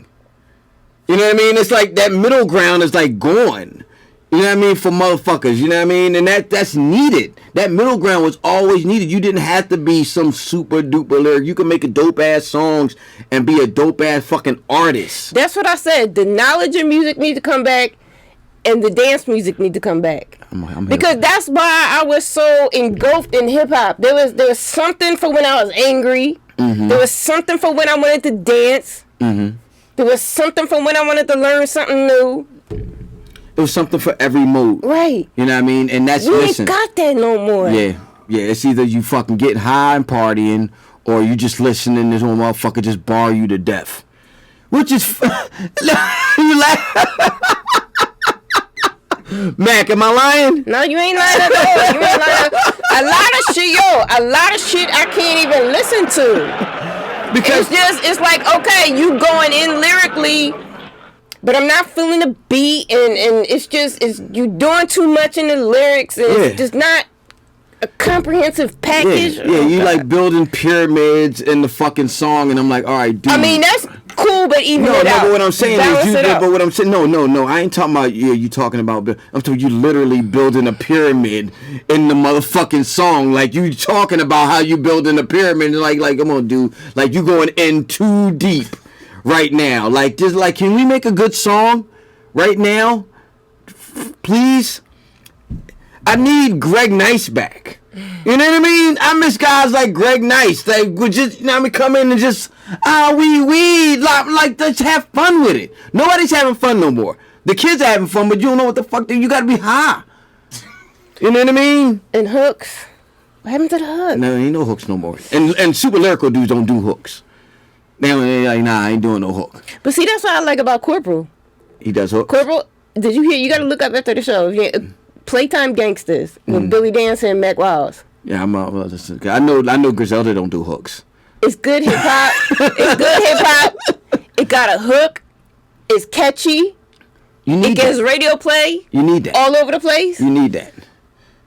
You know what I mean? It's like that middle ground is like gone. You know what I mean? For motherfuckers, you know what I mean? And that's needed. That middle ground was always needed. You didn't have to be some super duper lyric. You can make a dope ass songs and be a dope ass fucking artist. That's what I said. The knowledge of music need to come back, and the dance music need to come back. Because that's why I was so engulfed in hip hop. There was something for when I was angry. Mm-hmm. There was something for when I wanted to dance. Mm-hmm. There was something for when I wanted to learn something new. It was something for every mood. Right. You know what I mean? And that's we ain't got that no more. Yeah. It's either you fucking getting high and partying, or you just listening to one motherfucker just bar you to death. Which is you laugh. Mac, am I lying? No, you ain't lying at all. You ain't lying. A lot of shit I can't even listen to. Because it's like, okay, you going in lyrically, but I'm not feeling the beat, and it's you doing too much in the lyrics, and it's just not a comprehensive package. Yeah, you like building pyramids in the fucking song, and I'm like, all right, dude. I mean, that's cool, but even but what I'm saying is, no, I ain't talking about you talking about. I'm talking you literally building a pyramid in the motherfucking song. Like you talking about how you building a pyramid, and like come on, dude, like you going in too deep right now. Like just like, can we make a good song right now, please? I need Greg Nice back. You know what I mean? I miss guys like Greg Nice. Like, would just, you know what I mean, come in and just, like, let's have fun with it. Nobody's having fun no more. The kids are having fun, but you don't know what the fuck, you gotta be high. You know what I mean? And hooks. What happened to the hook? No, ain't no hooks no more. And super lyrical dudes don't do hooks. They're like, nah, I ain't doing no hook. But see, that's what I like about Corporal. He does hooks? Corporal, did you hear? You gotta look up after the show. Playtime Gangsters with Billy Dancer and Mac Wiles. Yeah, I know Griselda don't do hooks. It's good hip hop. It's good hip hop. It got a hook. It's catchy. It gets radio play. You need that all over the place. You need that.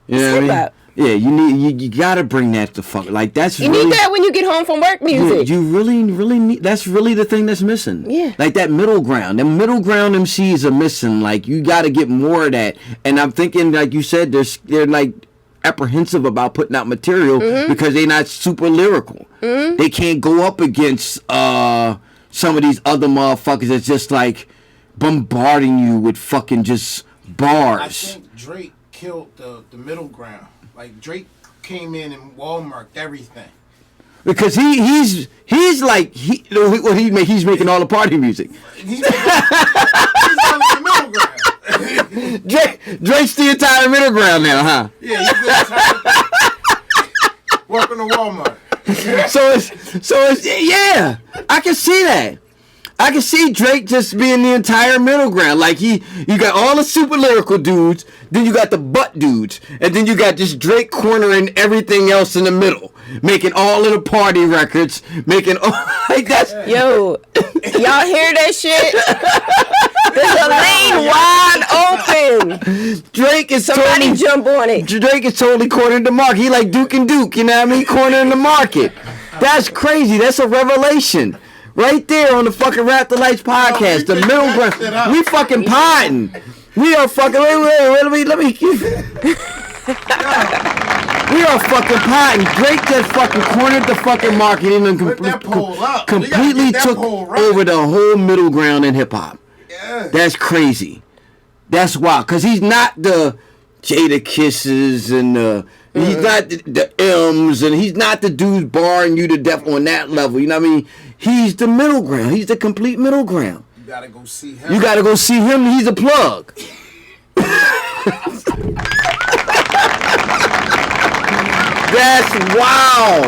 You know what I mean? Yeah, you gotta bring that to fuck. Like that's you need that when you get home from work music. You really need. That's really the thing that's missing. Yeah, like that middle ground. The middle ground MCs are missing. Like you gotta get more of that. And I'm thinking, like you said, they're like apprehensive about putting out material because they're not super lyrical. They can't go up against some of these other motherfuckers that's just like bombarding you with fucking just bars. I think Drake killed the middle ground. Like Drake came in and Walmart everything. Because he's making all the party music. He's on the middle ground. Drake's the entire middle ground now, huh? Yeah, he's the entire working to Walmart. so it's yeah, I can see that. I can see Drake just being the entire middle ground. Like you got all the super lyrical dudes, then you got the butt dudes, and then you got this Drake cornering everything else in the middle, making all of the party records, making all like that's. Yo, y'all hear that shit? There's a lane wide open. Drake is somebody jump on it. Drake is totally cornering the market. He like Duke and Duke, you know what I mean? Cornering the market. That's crazy. That's a revelation. Right there on the fucking Rap Delites podcast, the middle ground. We fucking potting. We are fucking. Wait. Let me. We are fucking potting. Drake just fucking cornered the fucking market and completely took over the whole middle ground in hip hop. Yeah. That's crazy. That's wild. Cause he's not the Jada Kisses and he's not the M's and he's not the dudes barring you to death on that level. You know what I mean? He's the middle ground. He's the complete middle ground. You gotta go see him. He's a plug. That's wow.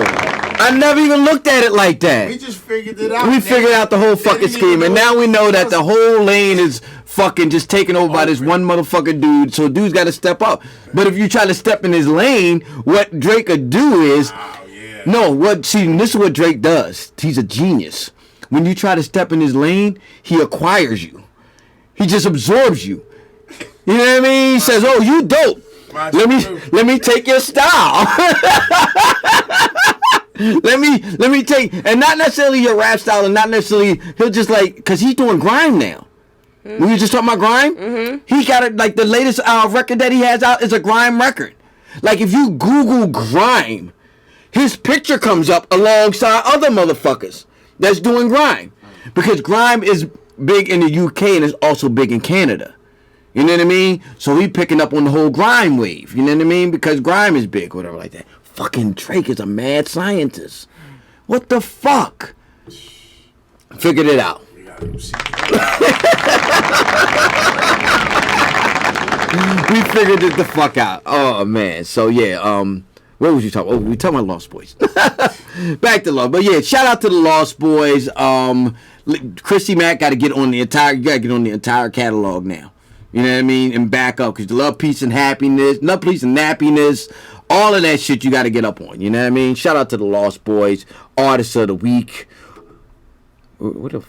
I never even looked at it like that. We just figured it out. We figured out the whole fucking scheme, and now we know that the whole lane is fucking just taken over by this one motherfucking dude. So dude's got to step up. But if you try to step in his lane, what Drake could do is, this is what Drake does. He's a genius. When you try to step in his lane, he acquires you. He just absorbs you. You know what I mean? He says, "Oh, you dope. Let me take your style." Let me take, and not necessarily your rap style, and not necessarily, he'll just like, cause he's doing grime now. We were just talking about grime. He got it, like the latest record that he has out is a grime record. Like if you Google grime, his picture comes up alongside other motherfuckers that's doing grime, because grime is big in the UK and it's also big in Canada. You know what I mean? So he picking up on the whole grime wave. You know what I mean? Because grime is big, whatever like that. Fucking Drake is a mad scientist. What the fuck? Figured it out. We figured it the fuck out. Oh man. So yeah, what was you talking? Oh, we talking about Lost Boys. Back to Lost. But yeah, shout out to the Lost Boys. Chrissy Mac got to get on the entire catalog now. You know what I mean? And back up, because Love, Peace, and Happiness, all of that shit you got to get up on. You know what I mean? Shout out to the Lost Boys, Artists of the Week. Where's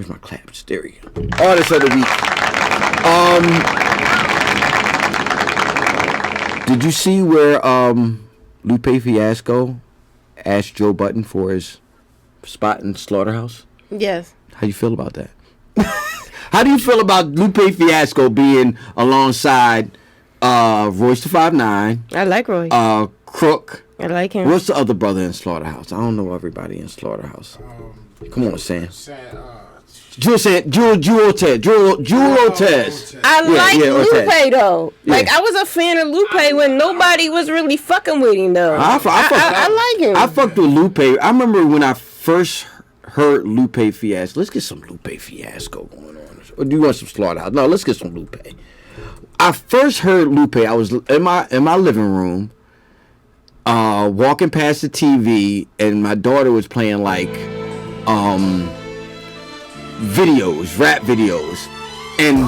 my claps? There we go. Artists of the Week. Did you see where Lupe Fiasco asked Joe Budden for his spot in SlaughterHouse? Yes. How you feel about that? How do you feel about Lupe Fiasco being alongside Royce the 5'9"? I like Roy. Crook. I like him. What's the other brother in SlaughterHouse? I don't know everybody in SlaughterHouse. Come on, Sam. Jewel Ortez. I like Lupe though. Yeah. Like I was a fan of Lupe when nobody was really fucking with him though. I like him. I fucked with Lupe. I remember when I first heard Lupe Fiasco. Let's get some Lupe Fiasco going on. Or do you want some SlaughterHouse? No, let's get some Lupe. I first heard Lupe. I was in my living room, walking past the TV, and my daughter was playing like videos, rap videos, and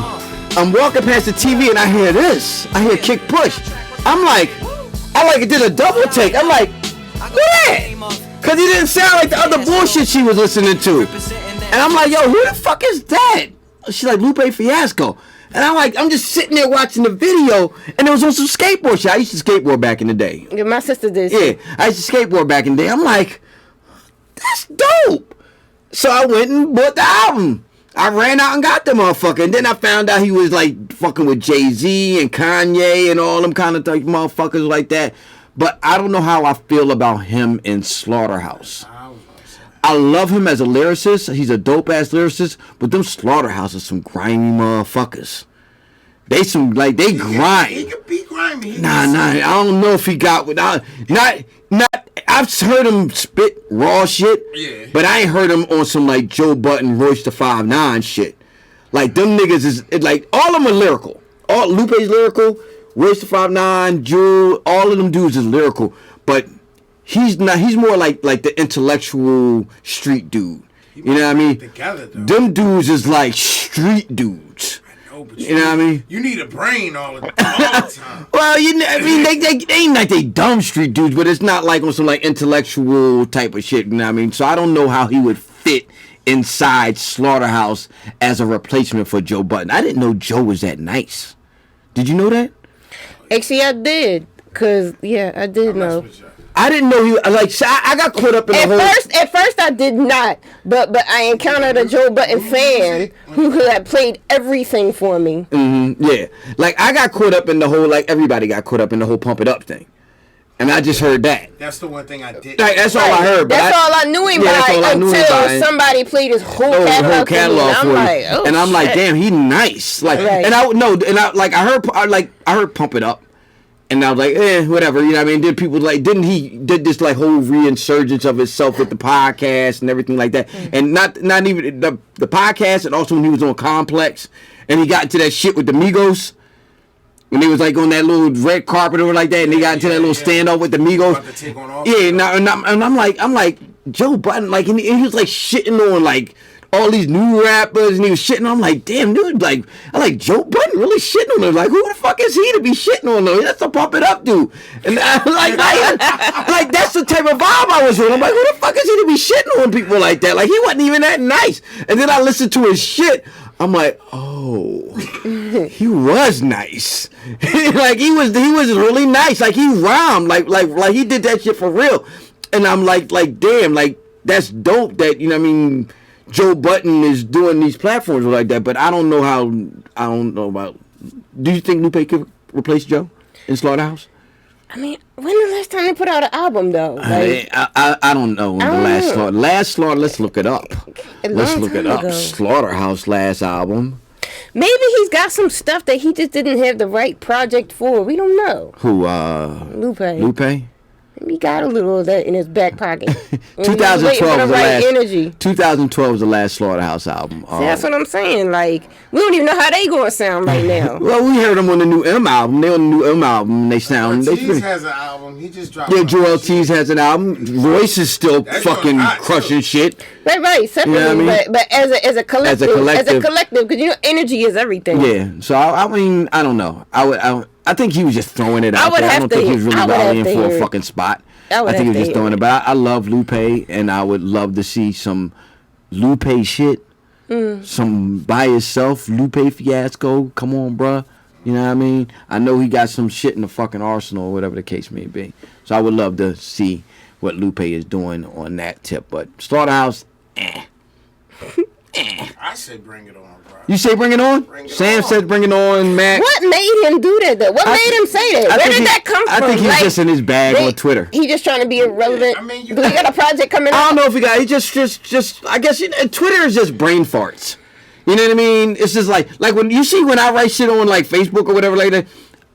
I'm walking past the TV and I hear this. I hear Kick Push. I did a double take. I'm like, who that? Cause he didn't sound like the other bullshit she was listening to. And I'm like, yo, who the fuck is that? She's like, Lupe Fiasco. And I'm just sitting there watching the video, and it was on some skateboard shit. I used to skateboard back in the day. Yeah, my sister did. Yeah, I used to skateboard back in the day. I'm like, that's dope. So I went and bought the album. I ran out and got the motherfucker. And then I found out he was like fucking with Jay-Z and Kanye and all them kind of type motherfuckers like that. But I don't know how I feel about him in SlaughterHouse. I love him as a lyricist. He's a dope ass lyricist. But them SlaughterHouse are some grimy motherfuckers. They grind. He could be grimy. Nah. I don't know if he got without. Not. I've heard him spit raw shit. Yeah. But I ain't heard him on some like Joe Budden, Royce the 5'9" shit. Like them niggas is like all of them are lyrical. All Lupe's lyrical. Royce the 5'9", Jewel, all of them dudes is lyrical. But he's not. He's more like the intellectual street dude. You know what I mean? Together, though. Them dudes is like street dudes. But you know what I mean? You need a brain all the time. Well, they ain't like they dumb street dudes, but it's not like on some like intellectual type of shit. You know what I mean? So I don't know how he would fit inside SlaughterHouse as a replacement for Joe Budden. I didn't know Joe was that nice. Did you know that? Actually, I did. Cause I did know. I didn't know he I got caught up in the whole. At first, I did not, but I encountered a Joe Budden fan who had played everything for me. Mm-hmm, yeah, like I got caught up in the whole everybody got caught up in the whole Pump It Up thing, and I just heard that. That's the one thing I did. Like, that's all I heard. But that's all I knew him by until somebody played his whole catalog for me. And I'm like, damn, he nice. Like, and I heard Pump It Up. And I was like, whatever, you know what I mean? Didn't he did this like whole reinsurgence of himself with the podcast and everything like that. And not even the podcast, and also when he was on Complex and he got into that shit with the Migos. When they was like on that little red carpet or like that, and they got into that little standoff with the Migos. About to take on all Yeah, and I'm like Joe Budden, like, and he was like shitting on like all these new rappers, and he was shitting. I'm like, damn, dude, like, I like Joe Budden really shitting on him. Like, who the fuck is he to be shitting on him? That's a pump it up dude. And I like that's the type of vibe I was on. I'm like, who the fuck is he to be shitting on people like that? Like, he wasn't even that nice. And then I listened to his shit. I'm like, oh, he was nice. Like he was really nice. Like he rhymed. Like he did that shit for real. And I'm like damn, like that's dope. That you know what I mean. Joe Budden is doing these platforms like that, but I don't know about. Do you think Lupe could replace Joe in SlaughterHouse? I mean, when the last time they put out an album though? Like, I don't know. Last Slaughter. Let's look it up. Let's look it up. Ago. SlaughterHouse last album. Maybe he's got some stuff that he just didn't have the right project for. We don't know. Who? Lupe. He got a little of that in his back pocket. 2012 was the last. Energy. 2012 was the last SlaughterHouse album. See, that's what I'm saying. Like, we don't even know how they gonna sound right now. Well, we heard them on the new M album. They on the new M album. And they sound. Ortiz has an album. He just dropped. Yeah, Joel Ortiz has an album. Royce is still fucking crushing shit. Right. Separately, You know what I mean? but as a collective, because you know, energy is everything. Yeah. So I mean, I don't know. I think he was just throwing it out there. I don't think he was really rallying for a fucking spot. I think he was just throwing it. But I love Lupe, and I would love to see some Lupe shit. Some by yourself, Lupe Fiasco. Come on, bruh. You know what I mean? I know he got some shit in the fucking arsenal or whatever the case may be. So I would love to see what Lupe is doing on that tip. But SlaughterHouse, I say bring it on, bro. You say bring it on? Sam said bring it on, Mac. What made him do that, though? What made him say that? Where did that come from? I think he's just in his bag on Twitter. He just trying to be irrelevant. I mean, do he got a project coming I out? don't know if he got. He just. I guess Twitter is just brain farts. You know what I mean? It's just like when you see when I write shit on like Facebook or whatever like that,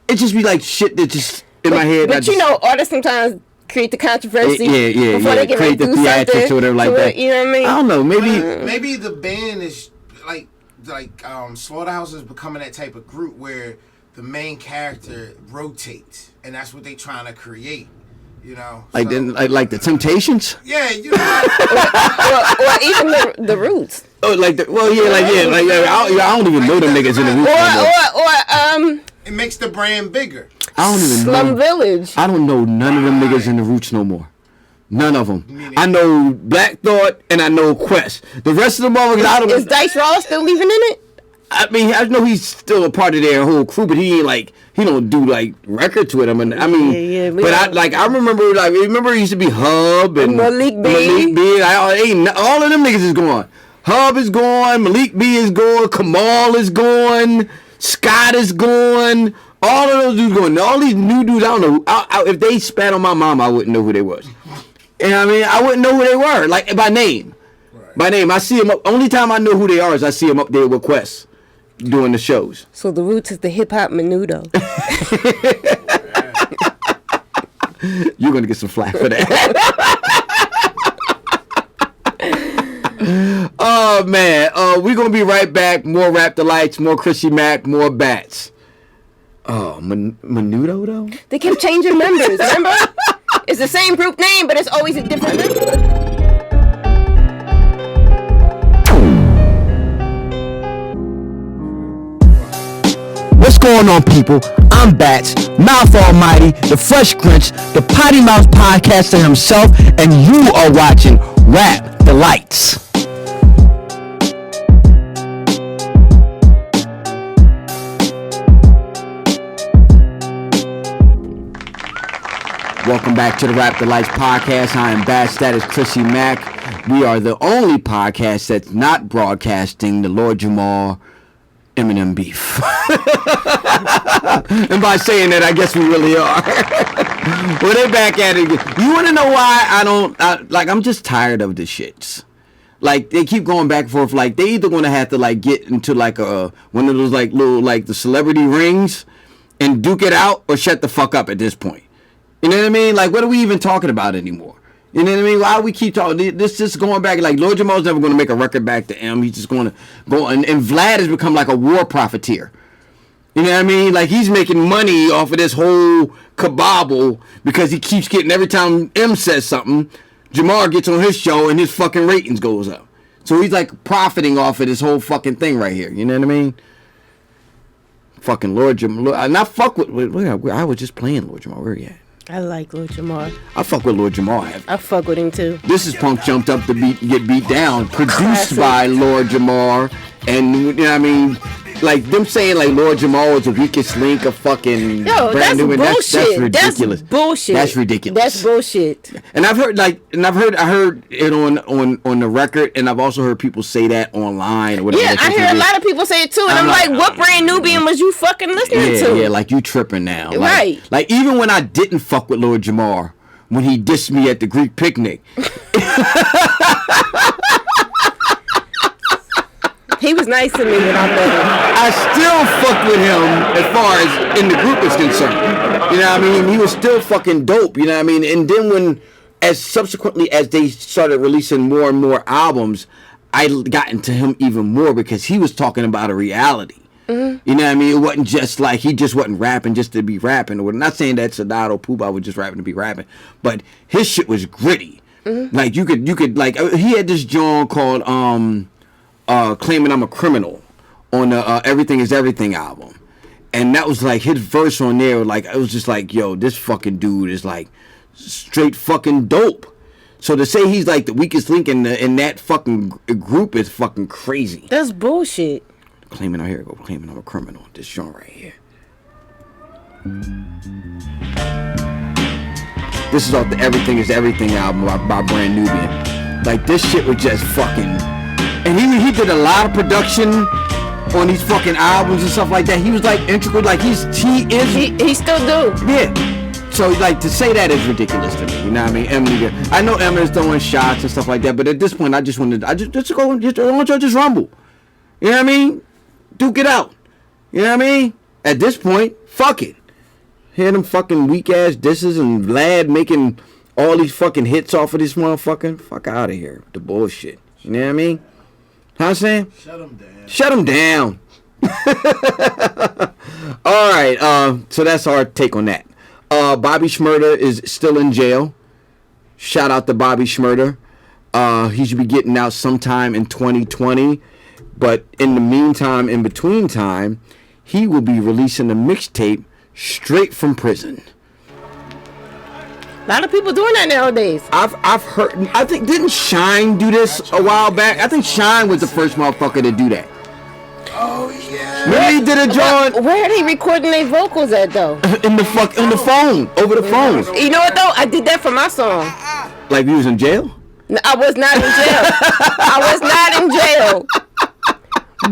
it just be like shit that just in my head. But you know, artists sometimes create the controversy before they can create the do theatrics something or whatever like that. You know what I mean? I don't know. Maybe the band is like SlaughterHouse is becoming that type of group where the main character rotates, and that's what they trying to create. You know, like the Temptations. Yeah, you know, or even the Roots. Oh, I don't even know them niggas in the Roots. Or it makes the brand bigger. I don't even Slum know. Village. I don't know none of them niggas in the Roots no more. None of them. I know Black Thought and I know Quest. The rest of the motherfuckers, I don't know. Is Dice Raw still even in it? I mean, I know he's still a part of their whole crew, but he ain't like, he don't do like records with them. And I mean, but I remember it used to be Hub and Malik B. All of them niggas is gone. Hub is gone. Malik B is gone. Kamal is gone. Scott is gone. All of those dudes gone. All these new dudes, I don't know. If they spat on my mom, I wouldn't know who they was. And I mean, I wouldn't know who they were, like by name. Right. By name, I see them. Only time I know who they are is I see them up there with Quest doing the shows. So the Roots is the hip hop menudo. You're gonna get some flack for that. Oh man, we're gonna be right back. More Rap Delites, more Chrissy Mac, more Batts. Oh, menudo though? They kept changing members. Remember? It's the same group name, but it's always a different member. What's going on, people? I'm Batts, Mouth Almighty, the Fresh Grinch, the Potty Mouth podcaster himself, and you are watching Rap Delites. Welcome back to the Rap Delites podcast. I am Batts, that is Chrissy Mac. We are the only podcast that's not broadcasting the Lord Jamar Eminem beef. And by saying that, I guess we really are. Well, they're back at it again. You want to know why I'm just tired of this shit. Like, they keep going back and forth. Like, they either going to have to, like, get into, like, one of those, like, little, like, the celebrity rings and duke it out or shut the fuck up at this point. You know what I mean? Like, what are we even talking about anymore? You know what I mean? Why we keep talking? This just going back. Like, Lord Jamal's never going to make a record back to M. He's just going to go. And Vlad has become like a war profiteer. You know what I mean? Like, he's making money off of this whole kabobble because he keeps getting, every time M says something, Jamar gets on his show and his fucking ratings goes up. So he's like profiting off of this whole fucking thing right here. You know what I mean? Fucking Lord Jamar. And I fuck with, I was just playing Lord Jamar. Where he at? I like Lord Jamar. I fuck with Lord Jamar. I fuck with him too. This is Punk Jumped Up to Get Beat Down, produced by Lord Jamar. And, you know what I mean? Like, them saying, like, Lord Jamar was the weakest link of fucking brand new. Bullshit. That's ridiculous. That's bullshit. That's ridiculous. That's bullshit. And I've heard, like, I heard it on the record, and I've also heard people say that online or whatever. Yeah, I hear a lot of people say it too, and I'm like, what brand Nubian was you fucking listening to? Yeah, like, you tripping now. Like, right. Like, even when I didn't fuck with Lord Jamar, when he dissed me at the Greek picnic. He was nice to me when I met him. I still fuck with him as far as in the group is concerned. You know what I mean? He was still fucking dope. You know what I mean? And then subsequently as they started releasing more and more albums, I got into him even more because he was talking about a reality. Mm-hmm. You know what I mean? It wasn't just like, he just wasn't rapping just to be rapping. I'm not saying that Sadat or Puba was just rapping to be rapping, but his shit was gritty. Mm-hmm. Like, you could like, he had this joint called, Claiming I'm a Criminal on the Everything Is Everything album. And that was like his verse on there, like, it was just like, yo, this fucking dude is like straight fucking dope. So to say he's like the weakest link in that fucking group is fucking crazy. That's bullshit. Claiming I'm a criminal. This joint right here. This is off the Everything Is Everything album by Brand Nubian. Like, this shit was just fucking. And he did a lot of production on these fucking albums and stuff like that. He was like integral, like he still do. Yeah. So like, to say that is ridiculous to me. You know what I mean? I know Eminem's throwing shots and stuff like that, but at this point, I want y'all to just rumble. You know what I mean? Duke it out. You know what I mean? At this point, fuck it. Hear them fucking weak ass disses and Vlad making all these fucking hits off of this motherfucker. Fuck out of here. The bullshit. You know what I mean? Huh, Sam? Shut him down. Shut him down. All right. So that's our take on that. Bobby Schmurda is still in jail. Shout out to Bobby Schmurda. He should be getting out sometime in 2020. But in the meantime, in between time, he will be releasing a mixtape straight from prison. A lot of people doing that nowadays. I've heard. I think, didn't Shine do this a while back? I think Shine was the first motherfucker to do that. Oh yeah. Remember he did a joint. Where are they recording their vocals at though? On the phone, over the phone. You know what though? I did that for my song. Like, you was in jail? No, I was not in jail. I was not in jail.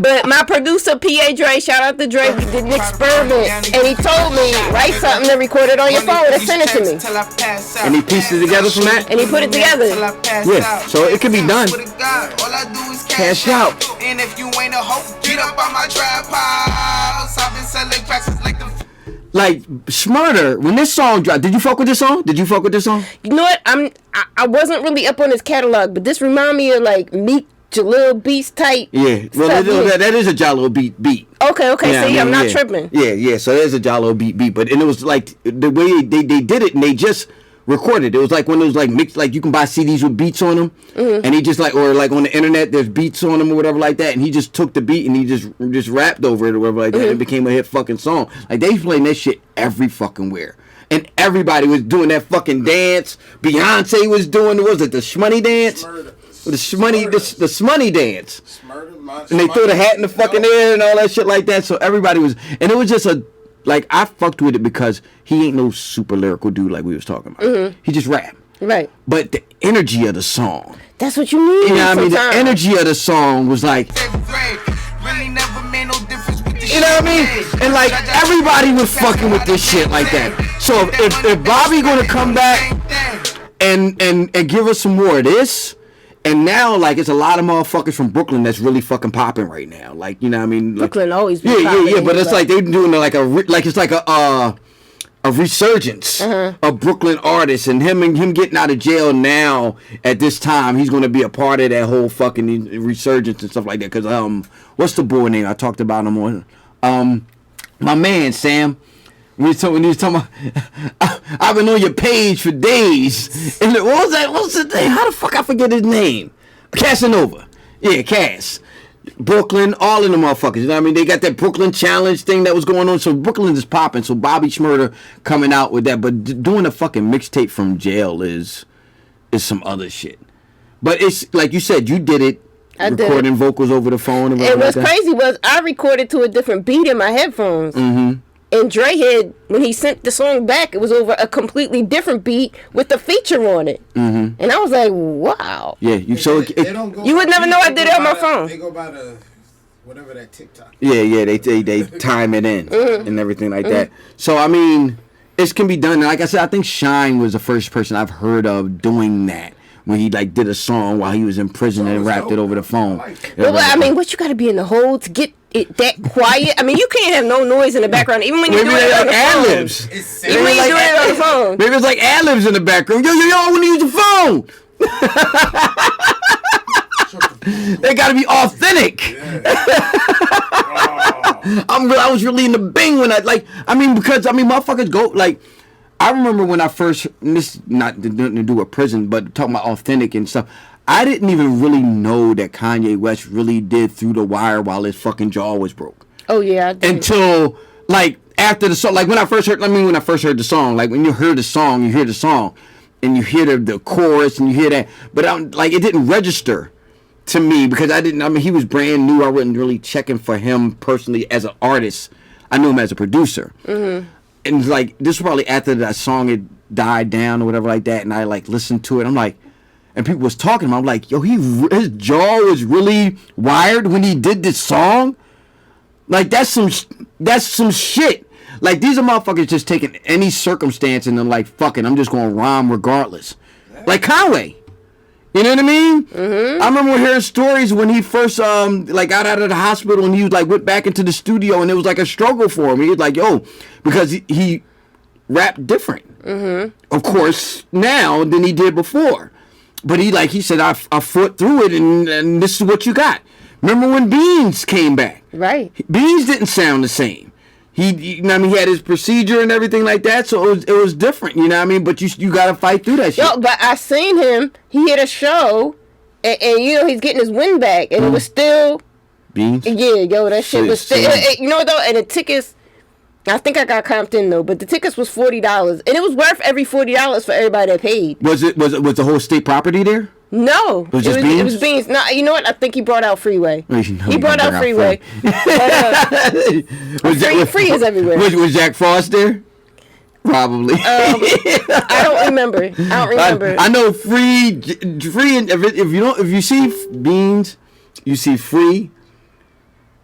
But my producer, P.A. Dre, shout out to Dre, we did an experiment. And he told me, write something and record it on your phone and send it to me. And he pieced it together from that? And he put it together. Yeah, so it can be done. Cash out. And if you ain't a hoe, get up on my trap house. I've been selling classes like the... Like, Schmurda, when this song dropped, did you fuck with this song? You know what? I wasn't really up on his catalog, but this remind me of like Meek Jalil Beats type. Yeah, well, that is a Jalil beat. Okay, yeah, see, I'm not tripping. Yeah, so there's a Jalil beat, but and it was like the way they did it, and they just recorded. It was like one of those like mixed, like you can buy CDs with beats on them, and he just like, or like on the internet there's beats on them or whatever like that, and he just took the beat and he just rapped over it or whatever like that, and it became a hit fucking song. Like, they playing that shit every fucking where. And everybody was doing that fucking dance. Beyonce was doing, what was it, the Shmoney dance? The Shmoney dance. And they threw the hat in the fucking air and all that shit like that. So everybody was, and it was just like, I fucked with it because he ain't no super lyrical dude like we was talking about. He just rap. Right. But the energy of the song. That's what you need. You know what I mean? The energy of the song was like, you know what I mean? And like, everybody was fucking with this shit like that. So if Bobby gonna come back and give us some more of this, and now like it's a lot of motherfuckers from Brooklyn that's really fucking popping right now. Like, you know what I mean? Like, Brooklyn always been popping. Yeah, but it's like they're doing it's like a resurgence of Brooklyn artists, and him getting out of jail now at this time, he's gonna be a part of that whole fucking resurgence and stuff like that. Cause what's the boy name? I talked about him on my man Sam. When he was talking about, I've been on your page for days. And what was that? What's the name? How the fuck I forget his name? Casanova. Yeah, Cass. Brooklyn, all of them motherfuckers. You know what I mean? They got that Brooklyn challenge thing that was going on. So Brooklyn is popping. So Bobby Schmurda coming out with that. But doing a fucking mixtape from jail is some other shit. But it's like you said, you did it. Recording vocals over the phone. And what's crazy was I recorded to a different beat in my headphones. Mm-hmm. And Dre had, when he sent the song back, it was over a completely different beat with the feature on it. Mm-hmm. And I was like, wow. Yeah, you you would never know I did it on my phone. They go by the whatever that TikTok. Yeah, they time it in and everything like that. So I mean, it can be done. And like I said, I think Shine was the first person I've heard of doing that. When he like did a song while he was in prison and rapped it over the phone. Well, I mean, what you got to be in the hole to get it that quiet? I mean, you can't have no noise in the background, even when you're doing it on the ad-libs. phone. Even when you're doing it on the phone. Maybe it's like ad-libs in the background. Yo, I want to use the phone. They got to be authentic. Yeah. I was really in the bing when because motherfuckers go like. I remember when I first, this not to do with prison, but talking about authentic and stuff, I didn't even really know that Kanye West really did Through the Wire while his fucking jaw was broke. Oh, yeah, I did. Until, like, after the song, like, when I first heard the song, like, when you hear the song, and you hear the chorus, and you hear that, but, it didn't register to me, because he was brand new, I wasn't really checking for him personally as an artist. I knew him as a producer. Mm-hmm. And like this was probably after that song had died down or whatever like that, and I like listened to it. I'm like, and people was talking. I'm like, yo, his jaw was really wired when he did this song. Like that's some shit. Like these are motherfuckers just taking any circumstance and then like, fuck it, I'm just gonna rhyme regardless. Like Conway. You know what I mean? Mm-hmm. I remember hearing stories when he first got out of the hospital and he was like went back into the studio and it was like a struggle for him. He was like, yo, because he rapped different, of course, now than he did before. But he said, I fought through it and this is what you got. Remember when Beans came back? Right. Beans didn't sound the same. He had his procedure and everything like that, so it was different, you know what I mean? But you got to fight through that shit. Yo, but I seen him. He had a show, and he's getting his win back, and it was still Beans. Yeah, yo, that shit was still. You know what though? And the tickets, I think I got comped in though, but the tickets was $40, and it was worth every $40 for everybody that paid. Was the whole state property there? No, it was just Beans? It was Beans. No, you know what? I think he brought out Freeway. He brought out Freeway. Free is everywhere. Was Jack Frost there? Probably. I don't remember. I know Free, and if you see Beans, you see Free,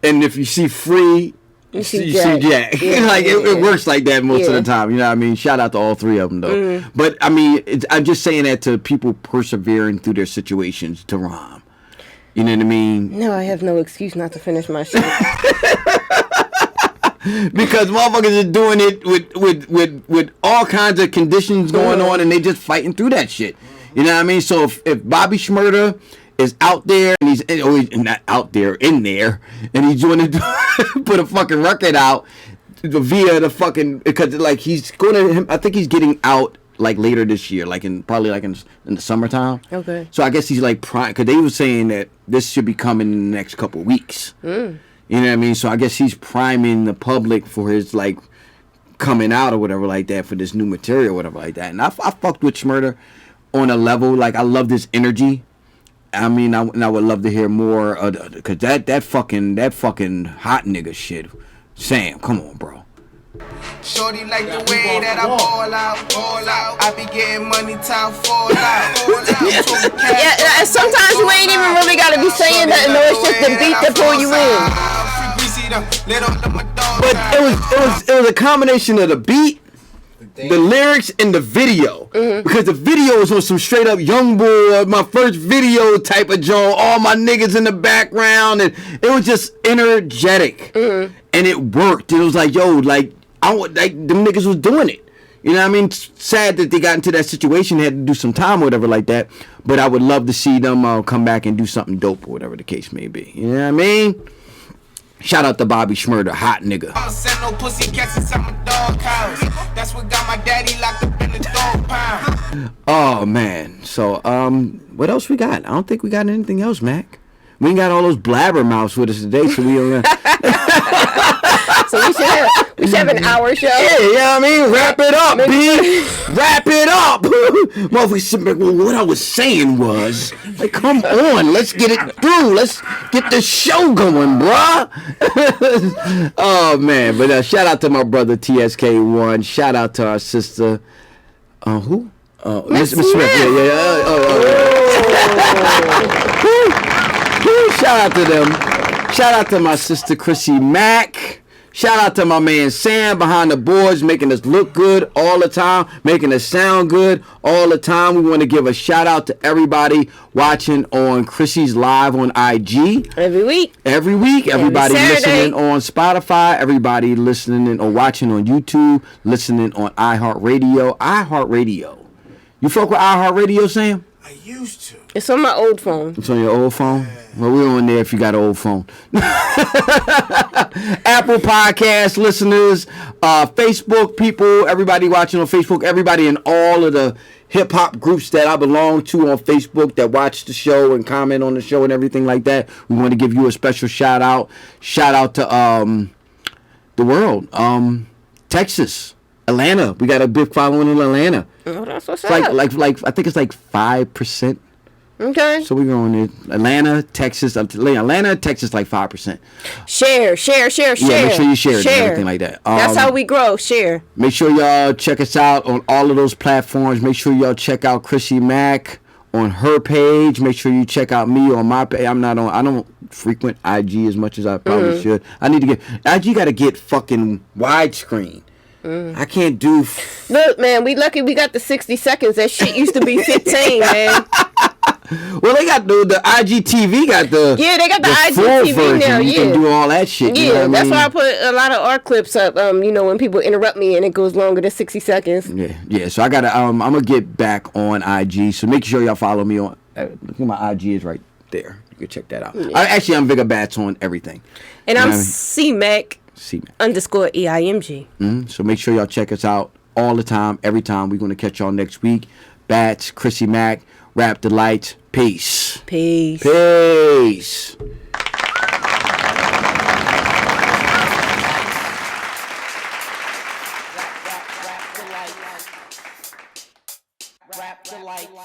and if you see Free, you see Jack. Yeah, it works like that most of the time. You know what I mean? Shout out to all three of them, though. Mm. But, I mean, I'm just saying that to people persevering through their situations to rhyme. You know what I mean? No, I have no excuse not to finish my shit. Because motherfuckers are doing it with all kinds of conditions going on, and they just fighting through that shit. You know what I mean? So if Bobby Schmurda is out there and he's not out there in there and he's doing it put a fucking record out via the fucking, because like he's going to, I think he's getting out like later this year, like in the summertime. Okay. So I guess he's like prime, because they were saying that this should be coming in the next couple of weeks. You know what I mean? So I guess he's priming the public for his like coming out or whatever like that, for this new material or whatever like that. And I fucked with Schmurda on a level, like I love this energy. I mean, I would love to hear more, because that fucking hot nigga shit. Sam, come on, bro. Shorty like the way that I ball out. I be getting money, time fall out. Yeah, sometimes you ain't even really gotta be saying nothing, though. It's just the beat that pull you in. But it was a combination of the beat, the lyrics, and the video. Because the video was on some straight up young boy, my first video type of joint, all my niggas in the background, and it was just energetic. And it worked. It was like, yo, like them niggas was doing it. You know what I mean? Sad that they got into that situation, had to do some time or whatever like that. But I would love to see them come back and do something dope or whatever the case may be. You know what I mean? Shout out to Bobby Schmurda, hot nigga. I'ma send no pussy cats inside my dog house. That's what got my daddy locked up in the dog pound. Oh man. So what else we got? I don't think we got anything else, Mac. We ain't got all those blabbermouths with us today, so we don't. So we should have an hour show. Yeah, you know what I mean? Wrap it up, B. Wrap it up. Well, what I was saying was, like, come on, let's get it through. Let's get the show going, bruh. Oh, man. But shout out to my brother, TSK1. Shout out to our sister, who? Miss Smith. Shout out to them. Shout out to my sister, Chrissy Mac. Shout out to my man Sam behind the boards, making us look good all the time, making us sound good all the time. We want to give a shout out to everybody watching on Chrissy's Live on IG. Every week. Everybody listening on Spotify. Everybody listening or watching on YouTube. Listening on Iheartradio. You fuck with Iheartradio, Sam? I used to. It's on my old phone. It's on your old phone? Well, we're on there if you got an old phone. Apple Podcast listeners, Facebook people, everybody watching on Facebook, everybody in all of the hip-hop groups that I belong to on Facebook that watch the show and comment on the show and everything like that. We want to give you a special shout-out. Shout-out to the world. Texas. Atlanta. We got a big following in Atlanta. Oh, that's what's up. Like I think it's like 5%. Okay. So we're going to Atlanta, Texas. Atlanta, Texas, like 5%. Share. Yeah, make sure you share it and everything like that. That's how we grow. Share. Make sure y'all check us out on all of those platforms. Make sure y'all check out Chrissy Mac on her page. Make sure you check out me on my page. I don't frequent IG as much as I probably should. I need to get IG. Got to get fucking widescreen. I can't do. Look, man, we lucky we got the 60 seconds. That shit used to be 15, man. Well, they got the IGTV got the they got the full IGTV version. now. You can do all that shit. Yeah, you know that's what I mean? why I put a lot of our clips up. When people interrupt me and it goes longer than 60 seconds. Yeah. So I gotta. I'm gonna get back on IG. So make sure y'all follow me on. Look at my IG is right there. You can check that out. Yeah. I'm Vigor Batts on everything. And I'm C-Mac _EIMG. So make sure y'all check us out all the time, every time. We're gonna catch y'all next week. Batts, Chrissy Mac, Rap Delites. Peace. Peace. Rap Delites.